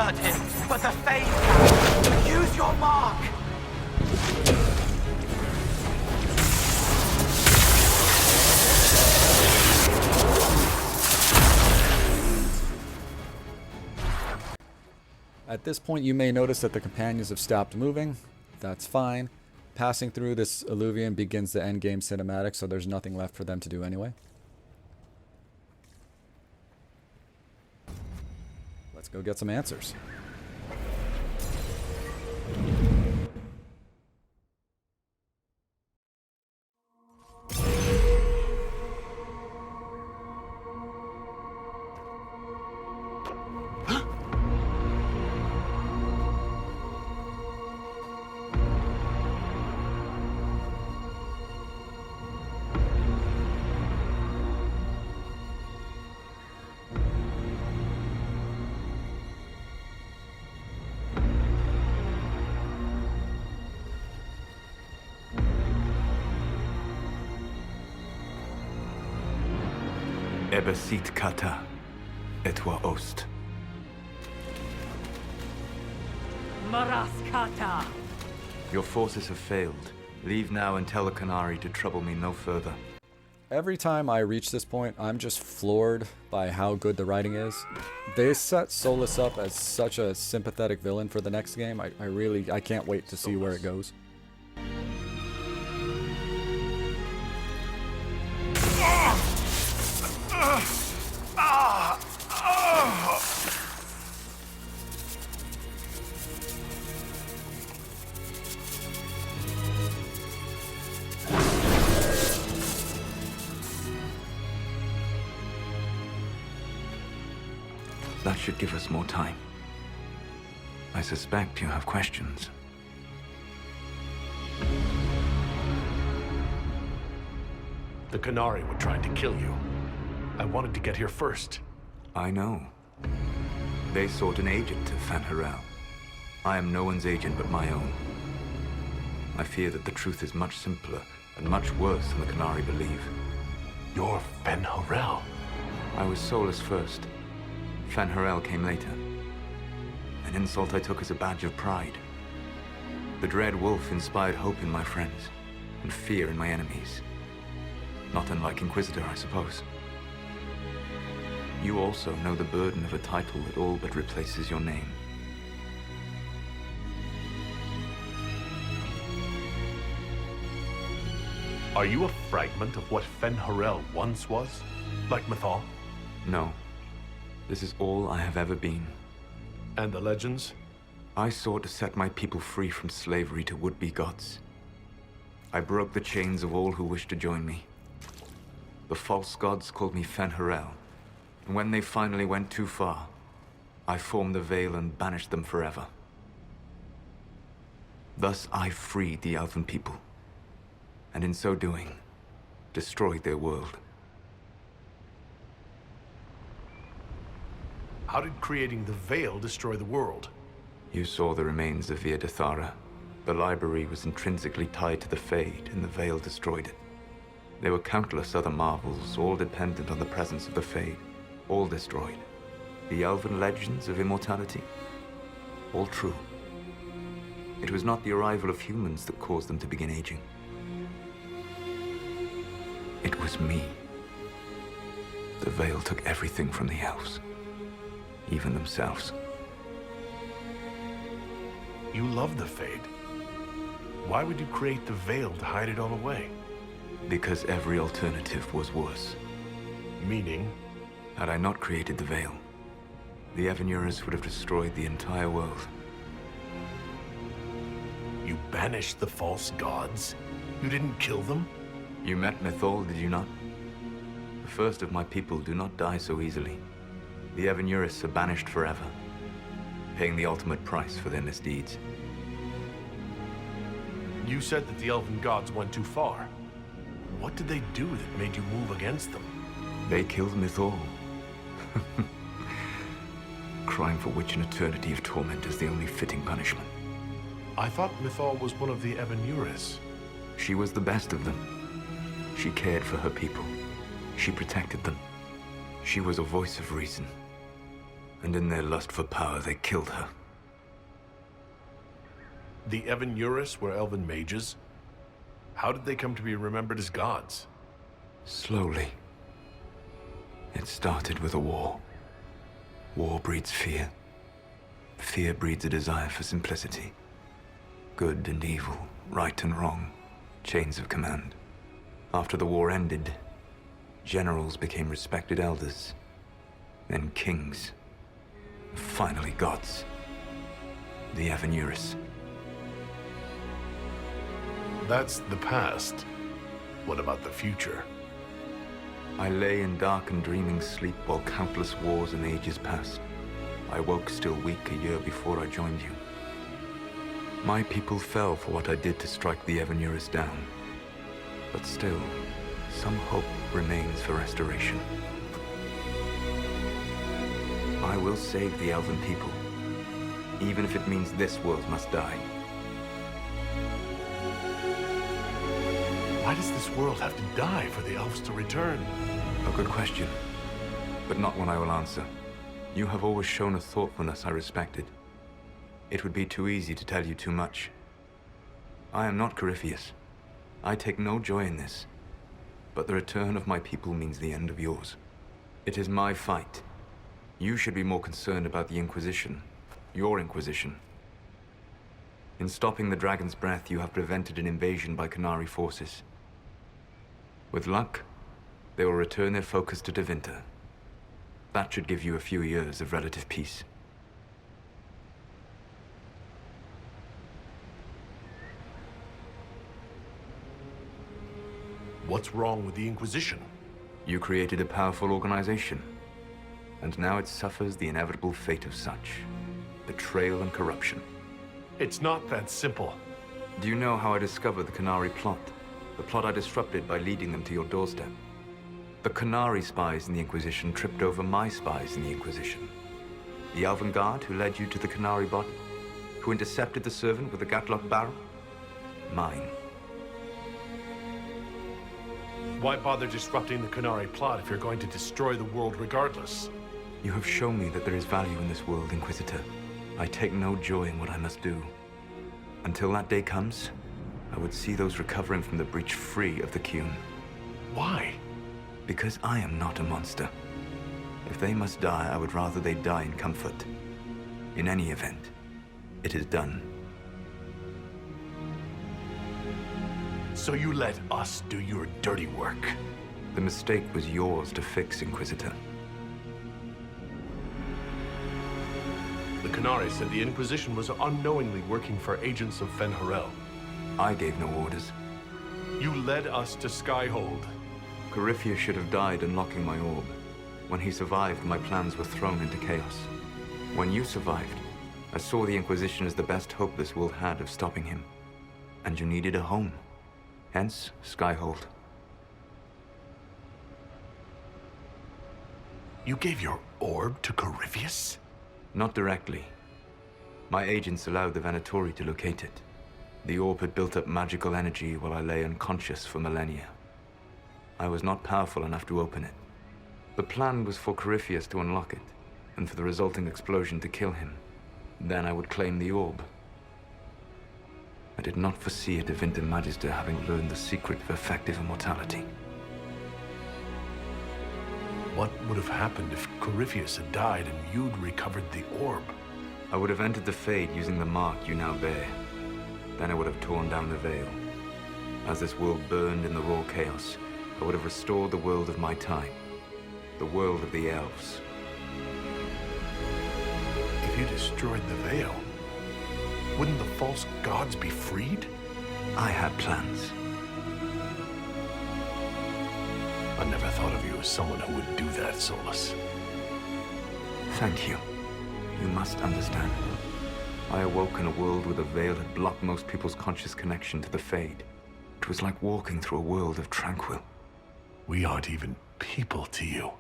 hurt him, but the Fade can. Use your mark! At this point, you may notice that the companions have stopped moving. That's fine. Passing through this alluvium begins the endgame cinematic, so there's nothing left for them to do anyway. Let's go get some answers. Ebasit kata, etwa ost. Maraskata! Your forces have failed. Leave now and tell the Canary to trouble me no further. Every time I reach this point, I'm just floored by how good the writing is. They set Solus up as such a sympathetic villain for the next game. I can't wait to see where it goes. That should give us more time. I suspect you have questions. The Canary were trying to kill you. I wanted to get here first. I know. They sought an agent to Fen'Harel. I am no one's agent but my own. I fear that the truth is much simpler and much worse than the Canary believe. You're Fen'Harel. I was Solus first. Fen'Harel came later. An insult I took as a badge of pride. The Dread Wolf inspired hope in my friends, and fear in my enemies. Not unlike Inquisitor, I suppose. You also know the burden of a title that all but replaces your name. Are you a fragment of what Fen'Harel once was? Like Mythal? No. This is all I have ever been. And the legends? I sought to set my people free from slavery to would-be gods. I broke the chains of all who wished to join me. The false gods called me Fen'Harel, and when they finally went too far, I formed the Veil and banished them forever. Thus I freed the Elven people, and in so doing, destroyed their world. How did creating the Veil destroy the world? You saw the remains of Viddasala. The library was intrinsically tied to the Fade, and the Veil destroyed it. There were countless other marvels, all dependent on the presence of the Fade, all destroyed. The Elven legends of immortality, all true. It was not the arrival of humans that caused them to begin aging. It was me. The Veil took everything from the elves, even themselves. You love the Fade. Why would you create the Veil to hide it all away? Because every alternative was worse. Meaning? Had I not created the Veil, the Evasion would have destroyed the entire world. You banished the false gods? You didn't kill them? You met Mythal, did you not? The first of my people do not die so easily. The Evasion are banished forever, paying the ultimate price for their misdeeds. You said that the Elven gods went too far. What did they do that made you move against them? They killed Mythal. Crime for which an eternity of torment is the only fitting punishment. I thought Mythal was one of the Evasion. She was the best of them. She cared for her people. She protected them. She was a voice of reason. and in their lust for power, they killed her. The Evan were elven mages? How did they come to be remembered as gods? Slowly. It started with a war. War breeds fear. Fear breeds a desire for simplicity. Good and evil, right and wrong, chains of command. After the war ended, generals became respected elders, then kings, finally gods. The Evan. That's the past. What about the future? I lay in dark and dreaming sleep while countless wars and ages passed. I woke still weak a year before I joined you. My people fell for what I did to strike the Evan down. But still, some hope remains for restoration. I will save the elven people, even if it means this world must die. Why does this world have to die for the elves to return? A good question, but not one I will answer. You have always shown a thoughtfulness I respected. It would be too easy to tell you too much. I am not Corypheus. I take no joy in this, but the return of my people means the end of yours. It is my fight. You should be more concerned about the Inquisition, your Inquisition. In stopping the Dragon's Breath, you have prevented an invasion by Qunari forces. With luck, they will return their focus to Tevinter. That should give you a few years of relative peace. What's wrong with the Inquisition? You created a powerful organization, and now it suffers the inevitable fate of such. Betrayal and corruption. It's not that simple. Do you know how I discovered the Qunari plot? The plot I disrupted by leading them to your doorstep. The Qunari spies in the Inquisition tripped over my spies in the Inquisition. The Elven Guard who led you to the Qunari body? Who intercepted the servant with the Gatlock barrel? Mine. Why bother disrupting the Qunari plot if you're going to destroy the world regardless? You have shown me that there is value in this world, Inquisitor. I take no joy in what I must do. Until that day comes, I would see those recovering from the breach free of the Qun. Why? Because I am not a monster. If they must die, I would rather they die in comfort. In any event, it is done. So you let us do your dirty work? The mistake was yours to fix, Inquisitor. The Qunari said the Inquisition was unknowingly working for agents of Fen'Harel. I gave no orders. You led us to Skyhold. Corypheus should have died unlocking my orb. When he survived, my plans were thrown into chaos. When you survived, I saw the Inquisition as the best hope this world had of stopping him. And you needed a home. Hence, Skyhold. You gave your orb to Corypheus? Not directly. My agents allowed the Venatori to locate it. The orb had built up magical energy while I lay unconscious for millennia. I was not powerful enough to open it. The plan was for Corypheus to unlock it, and for the resulting explosion to kill him. Then I would claim the orb. I did not foresee a Tevinter Magister having learned the secret of effective immortality. What would have happened if Corypheus had died and you'd recovered the orb? I would have entered the Fade using the mark you now bear. Then I would have torn down the veil. As this world burned in the raw chaos, I would have restored the world of my time. The world of the elves. If you destroyed the veil, wouldn't the false gods be freed? I had plans. I never thought of you as someone who would do that, Solus. Thank you. You must understand. I awoke in a world where the veil had blocked most people's conscious connection to the Fade. It was like walking through a world of tranquil. We aren't even people to you.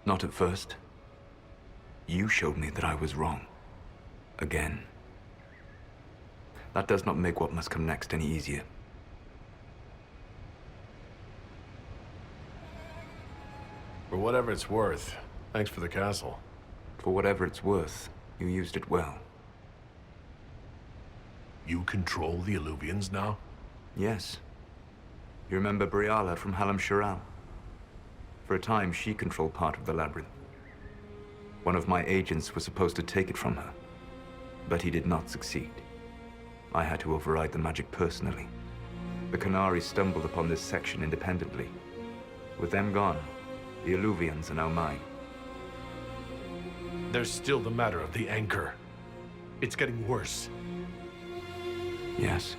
Not at first. You showed me that I was wrong. Again. That does not make what must come next any easier. For whatever it's worth, thanks for the castle. For whatever it's worth, you used it well. You control the Illuvians now? Yes. You remember Briala from Halam Shiral? For a time, she controlled part of the labyrinth. One of my agents was supposed to take it from her, but he did not succeed. I had to override the magic personally. The Qunari stumbled upon this section independently. With them gone, the Illuvians are now mine. There's still the matter of the anchor. It's getting worse. Yes,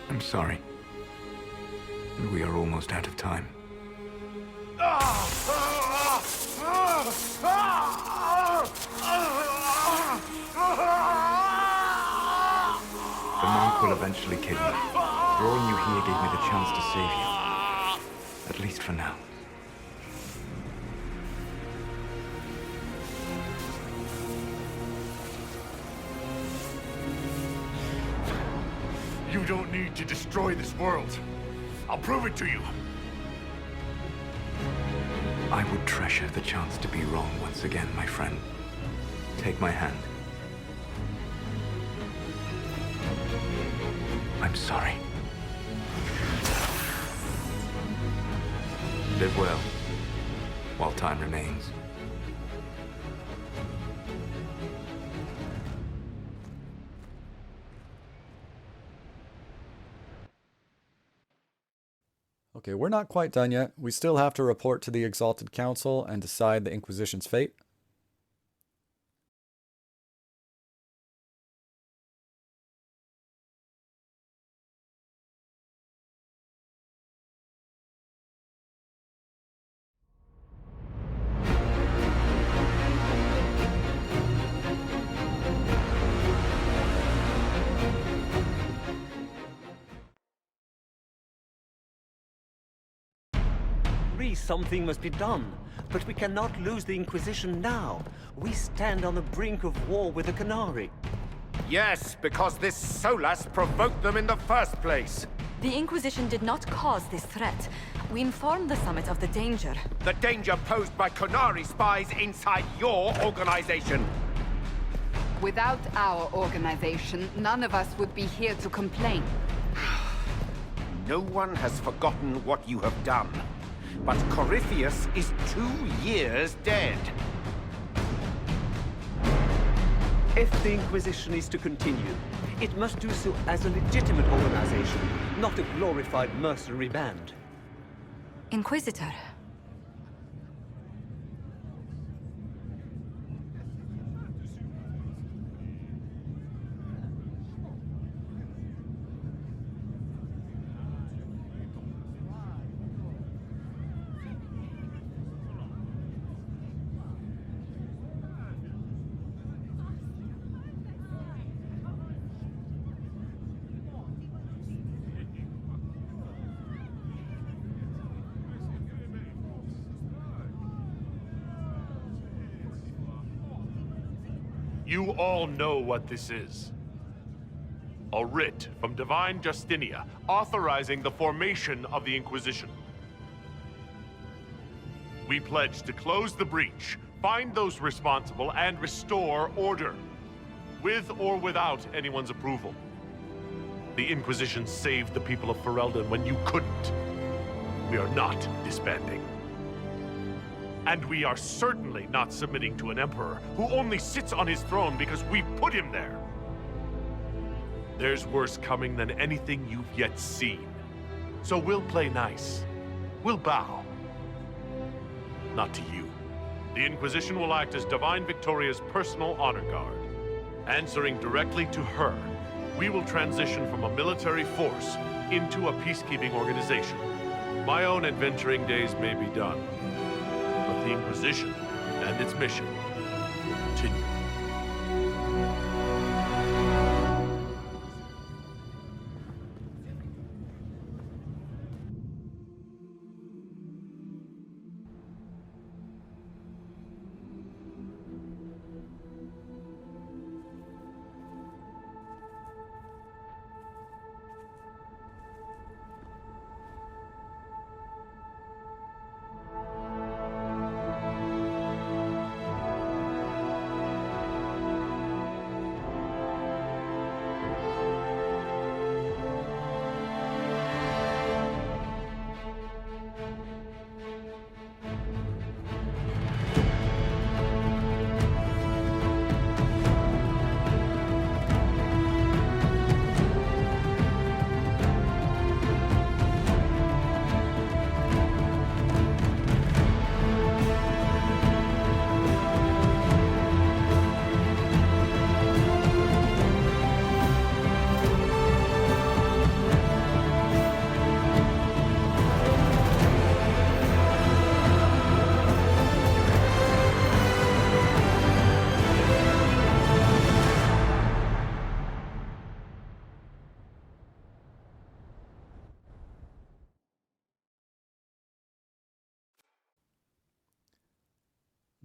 I'm sorry. And we are almost out of time. The monk will eventually kill you. Drawing you here gave me the chance to save you. At least for now. You don't need to destroy this world. I'll prove it to you. I would treasure the chance to be wrong once again, my friend. Take my hand. I'm sorry. Live well, while time remains. Okay, we're not quite done yet. We still have to report to the Exalted Council and decide the Inquisition's fate. Something must be done, but we cannot lose the Inquisition now. We stand on the brink of war with the Qunari. Yes, because this Solas provoked them in the first place. The Inquisition did not cause this threat. We informed the Summit of the danger. The danger posed by Qunari spies inside your organization. Without our organization, none of us would be here to complain. No one has forgotten what you have done. But Corypheus is 2 years dead. If the Inquisition is to continue, it must do so as a legitimate organization, not a glorified mercenary band. Inquisitor. You all know what this is. A writ from Divine Justinia authorizing the formation of the Inquisition. We pledge to close the breach, find those responsible, and restore order, with or without anyone's approval. The Inquisition saved the people of Ferelden when you couldn't. We are not disbanding. And we are certainly not submitting to an emperor who only sits on his throne because we put him there. There's worse coming than anything you've yet seen. So we'll play nice. We'll bow. Not to you. The Inquisition will act as Divine Victoria's personal honor guard. Answering directly to her, we will transition from a military force into a peacekeeping organization. My own adventuring days may be done. But the Inquisition and its mission continue.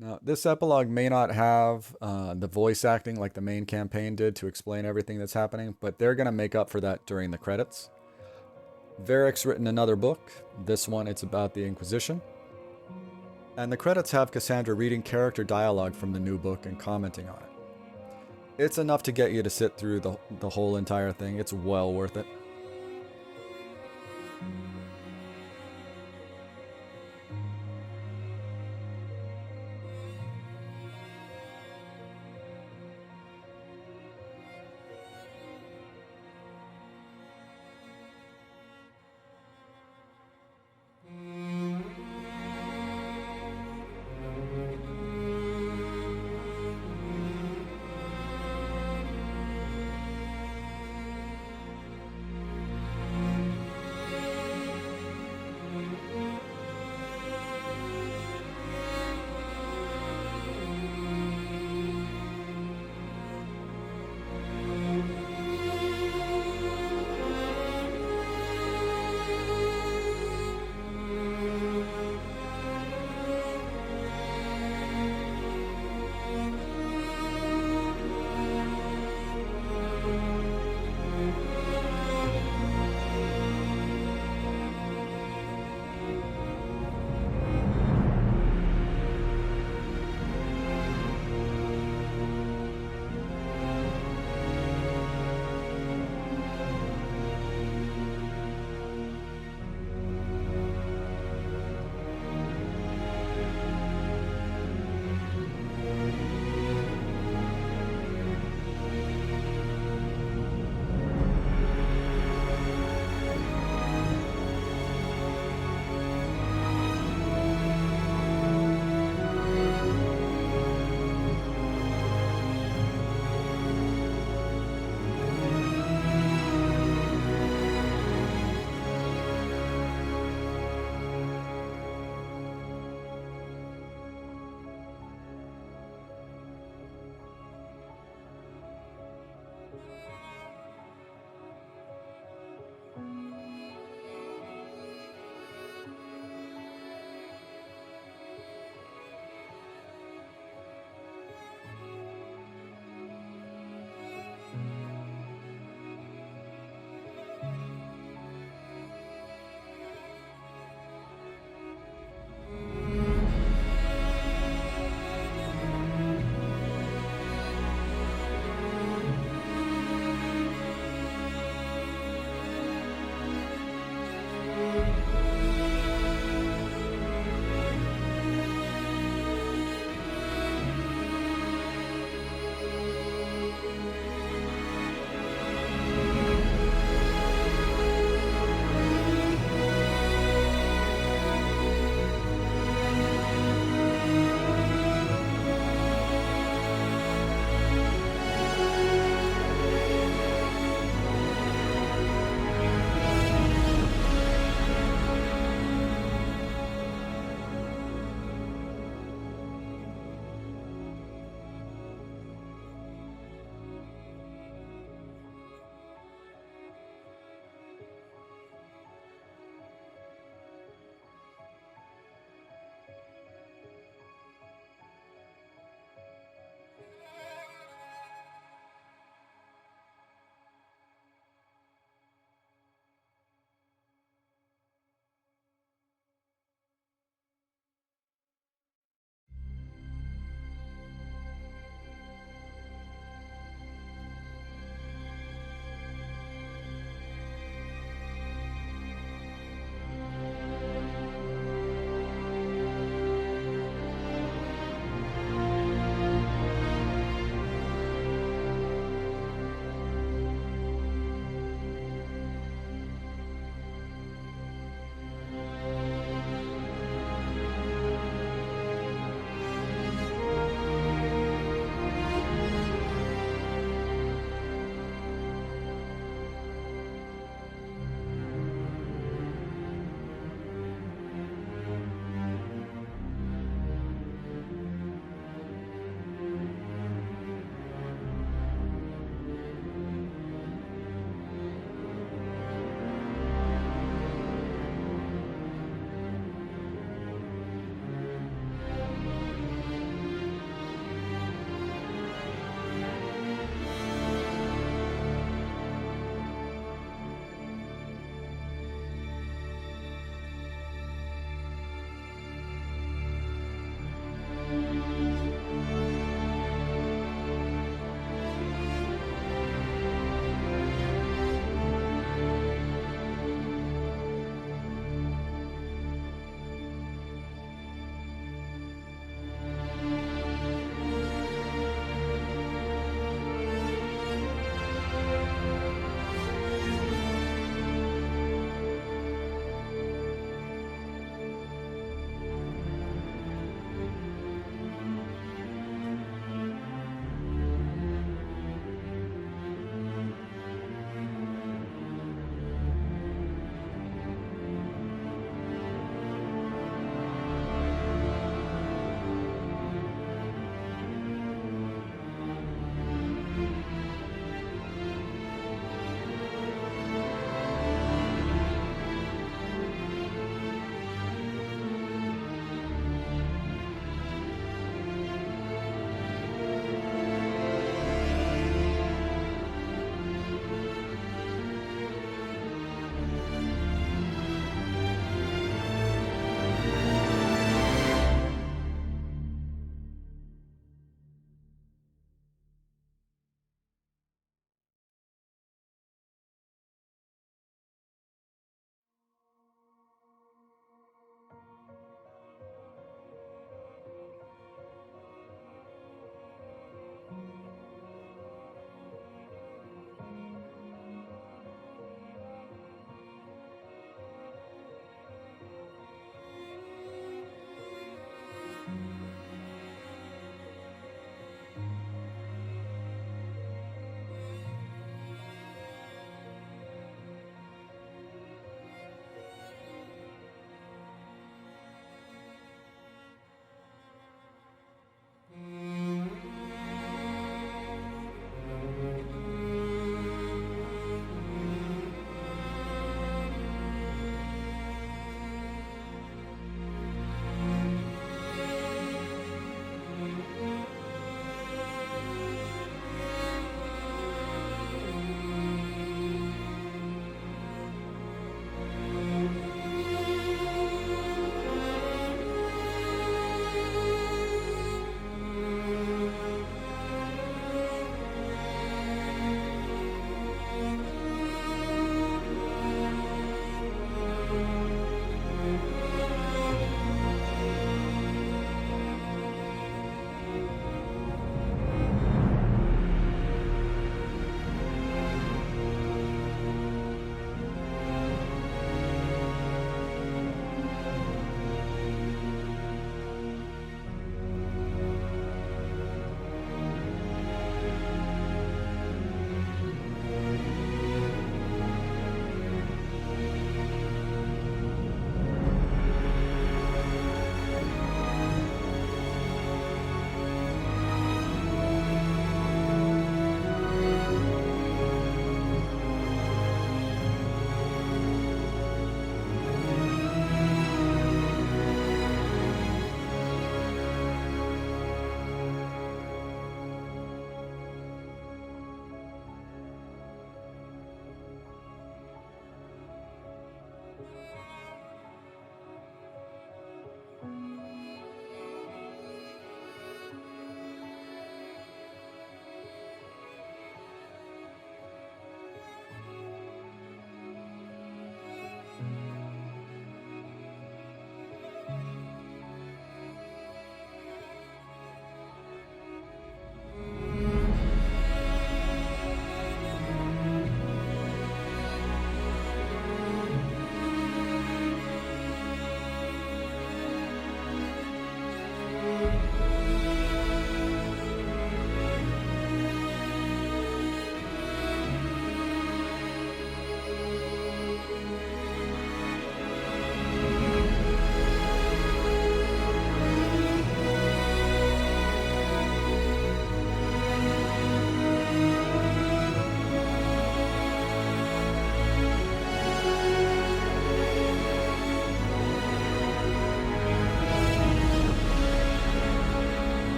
Now, this epilogue may not have the voice acting like the main campaign did to explain everything that's happening, but they're going to make up for that during the credits. Varric's written another book. This one, it's about the Inquisition. And the credits have Cassandra reading character dialogue from the new book and commenting on it. It's enough to get you to sit through the whole entire thing. It's well worth it.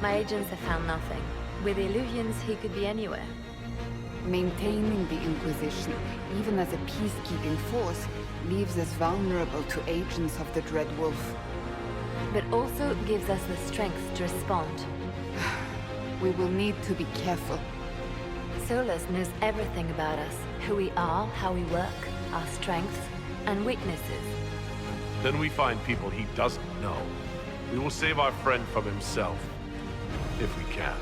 My agents have found nothing. With the Illuvians, he could be anywhere. Maintaining the Inquisition, even as a peacekeeping force, leaves us vulnerable to agents of the Dread Wolf. But also gives us the strength to respond. We will need to be careful. Solus knows everything about us. Who we are, how we work, our strengths and weaknesses. Then we find people he doesn't know. We will save our friend from himself. If we can.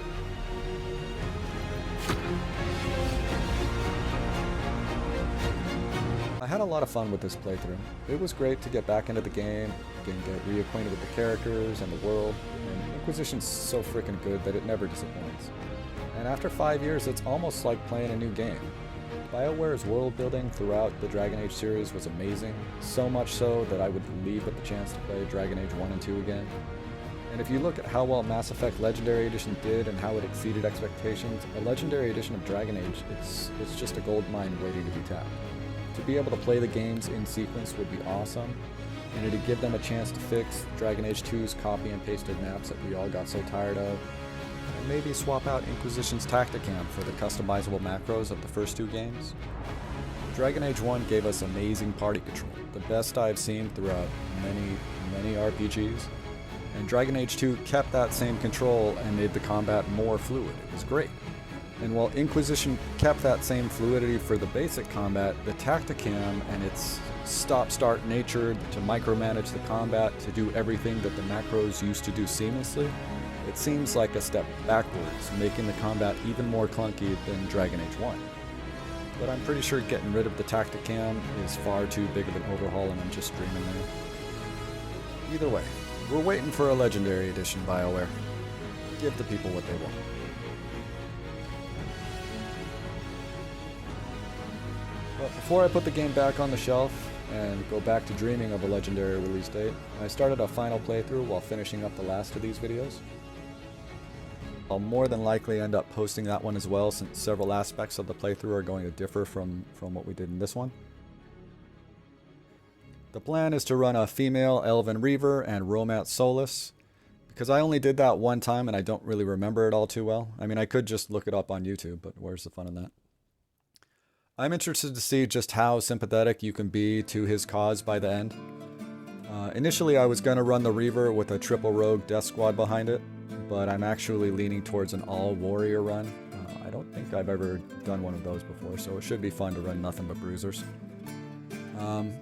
I had a lot of fun with this playthrough. It was great to get back into the game, get reacquainted with the characters and the world, and Inquisition's so freaking good that it never disappoints. And after 5 years, it's almost like playing a new game. BioWare's world building throughout the Dragon Age series was amazing, so much so that I would leave with the chance to play Dragon Age 1 and 2 again. And if you look at how well Mass Effect Legendary Edition did and how it exceeded expectations, a Legendary Edition of Dragon Age, it's just a gold mine waiting to be tapped. To be able to play the games in sequence would be awesome, and it'd give them a chance to fix Dragon Age 2's copy and pasted maps that we all got so tired of, and maybe swap out Inquisition's Tacticam for the customizable macros of the first 2 games. Dragon Age 1 gave us amazing party control, the best I've seen throughout many RPGs, and Dragon Age 2 kept that same control and made the combat more fluid. It was great. And while Inquisition kept that same fluidity for the basic combat, the Tacticam and its stop-start nature to micromanage the combat to do everything that the macros used to do seamlessly, it seems like a step backwards, making the combat even more clunky than Dragon Age 1. But I'm pretty sure getting rid of the Tacticam is far too big of an overhaul and I'm just dreaming there. Either way, we're waiting for a Legendary Edition, BioWare. Give the people what they want. But before I put the game back on the shelf and go back to dreaming of a Legendary release date, I started a final playthrough while finishing up the last of these videos. I'll more than likely end up posting that one as well, since several aspects of the playthrough are going to differ from what we did in this one. The plan is to run a female Elven Reaver and romance Solus, because I only did that one time and I don't really remember it all too well. I mean, I could just look it up on YouTube, but where's the fun in that? I'm interested to see just how sympathetic you can be to his cause by the end. Initially, I was going to run the Reaver with a triple rogue death squad behind it, but I'm actually leaning towards an all-warrior run. I don't think I've ever done one of those before, so it should be fun to run nothing but bruisers.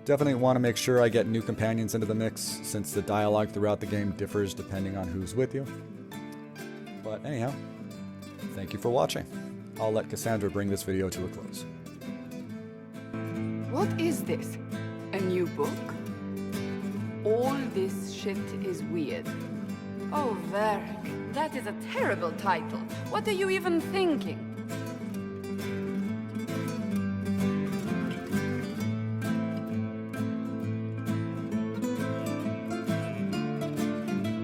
Definitely want to make sure I get new companions into the mix, since the dialogue throughout the game differs depending on who's with you. But anyhow, thank you for watching. I'll let Cassandra bring this video to a close. What is this? A new book? All this shit is weird. Oh, Varric, that is a terrible title. What are you even thinking?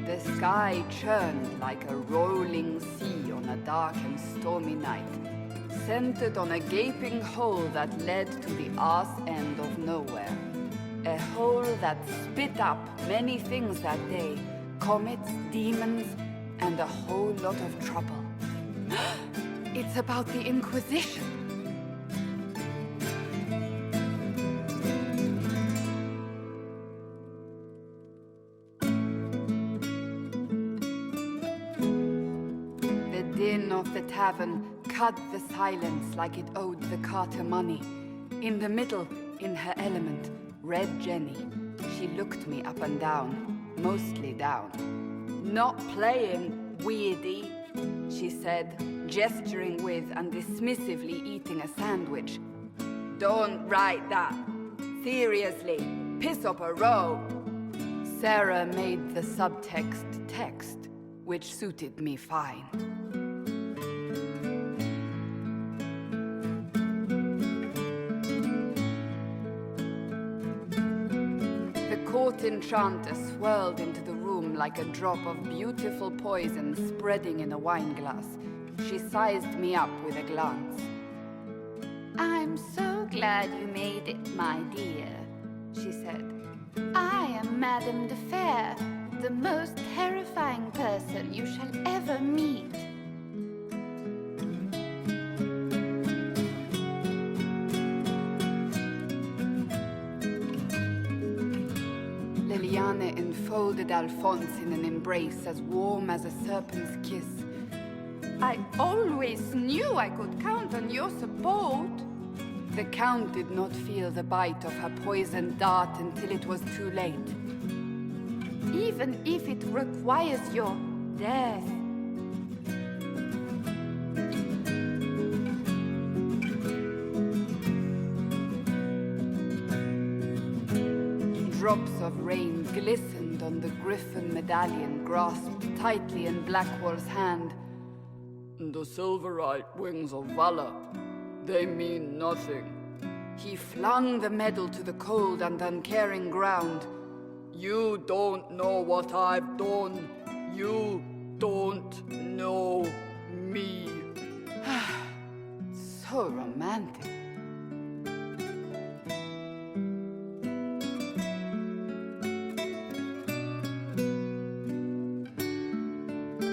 The sky churned like a rolling sea on a dark and stormy night, centered on a gaping hole that led to the arse end of nowhere. A hole that spit up many things that day, comets, demons, and a whole lot of trouble. It's about the Inquisition. The din of the tavern cut the silence like it owed the carter money. In the middle, in her element, Red Jenny. She looked me up and down, mostly down. Not playing, weirdy, she said, gesturing with and dismissively eating a sandwich. Don't write that. Seriously, piss up a row. Sarah made the subtext text, which suited me fine. Court enchanter swirled into the room like a drop of beautiful poison spreading in a wineglass. She sized me up with a glance. I'm so glad you made it, my dear, she said. I am Madame de Fair, the most terrifying person you shall ever meet. folded Alphonse in an embrace as warm as a serpent's kiss. I always knew I could count on your support. The Count did not feel the bite of her poisoned dart until it was too late. Even if it requires your death. Drops of rain glistened on the griffin medallion grasped tightly in Blackwall's hand. The silverite wings of valor, they mean nothing. He flung the medal to the cold and uncaring ground. You don't know what I've done. You don't know me. So romantic.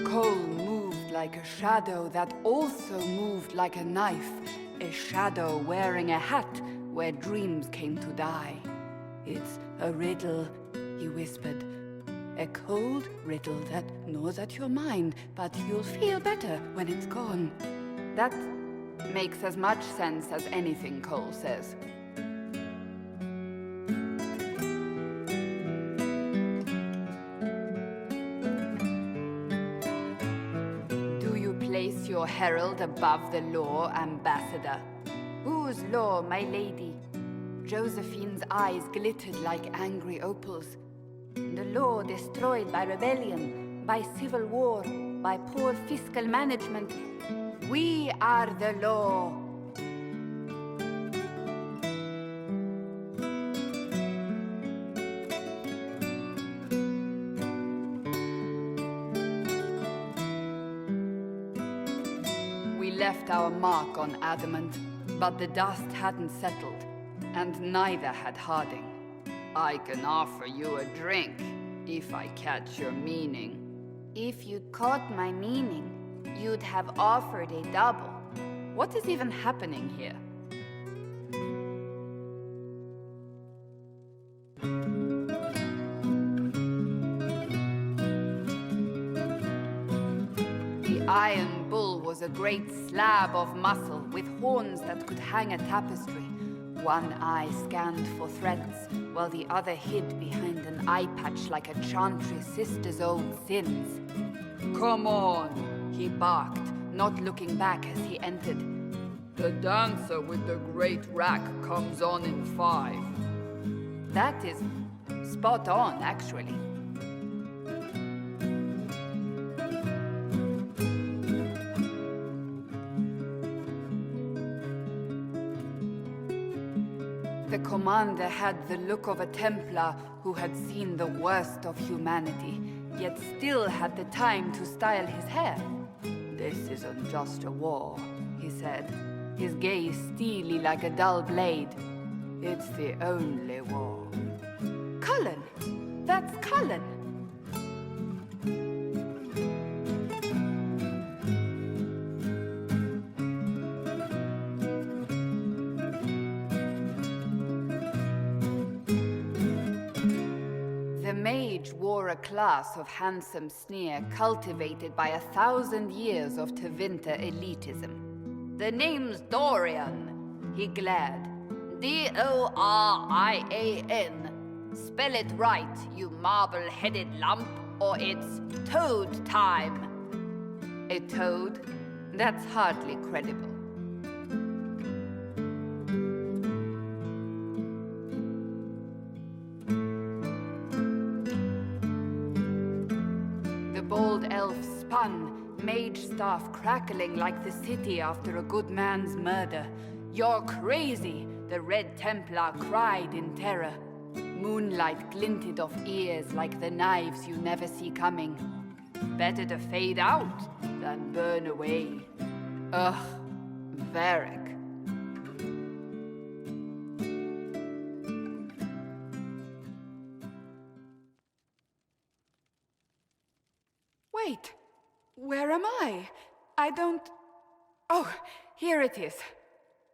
Cole moved like a shadow that also moved like a knife. A shadow wearing a hat where dreams came to die. It's a riddle, he whispered. A cold riddle that gnaws at your mind, but you'll feel better when it's gone. That makes as much sense as anything Cole says. Do you place your herald above the law, Ambassador? Whose law, my lady? Josephine's eyes glittered like angry opals. The law destroyed by rebellion, by civil war, by poor fiscal management. We are the law. We left our mark on adamant, but the dust hadn't settled, and neither had Harding. I can offer you a drink, if I catch your meaning. If you'd caught my meaning, you'd have offered a double. What is even happening here? The Iron Bull was a great slab of muscle with horns that could hang a tapestry. One eye scanned for threats, while the other hid behind an eye patch like a chantry sister's old sins. Come on, he barked, not looking back as he entered. The dancer with the great rack comes on in 5. That is spot on, actually. The commander had the look of a Templar who had seen the worst of humanity, yet still had the time to style his hair. This isn't just a war, he said, his gaze steely like a dull blade. It's the only war. Cullen! That's Cullen! The mage wore a class of handsome sneer cultivated by 1,000 years of Tevinter elitism. The name's Dorian, he glared. D-O-R-I-A-N. Spell it right, you marble-headed lump, or it's toad time. A toad? That's hardly credible. The bold elf spun, mage staff crackling like the city after a good man's murder. You're crazy, the Red Templar cried in terror. Moonlight glinted off ears like the knives you never see coming. Better to fade out than burn away. Ugh, Varric. Wait, where am I? I don't... Oh, here it is.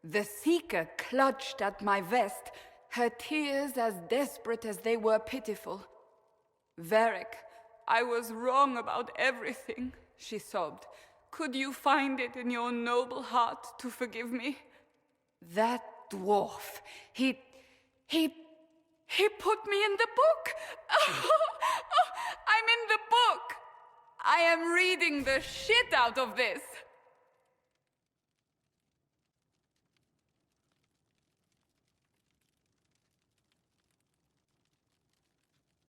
The Seeker clutched at my vest, her tears as desperate as they were pitiful. Varric, I was wrong about everything, she sobbed. Could you find it in your noble heart to forgive me? That dwarf, he put me in the book! I'm in the book! I am reading the shit out of this!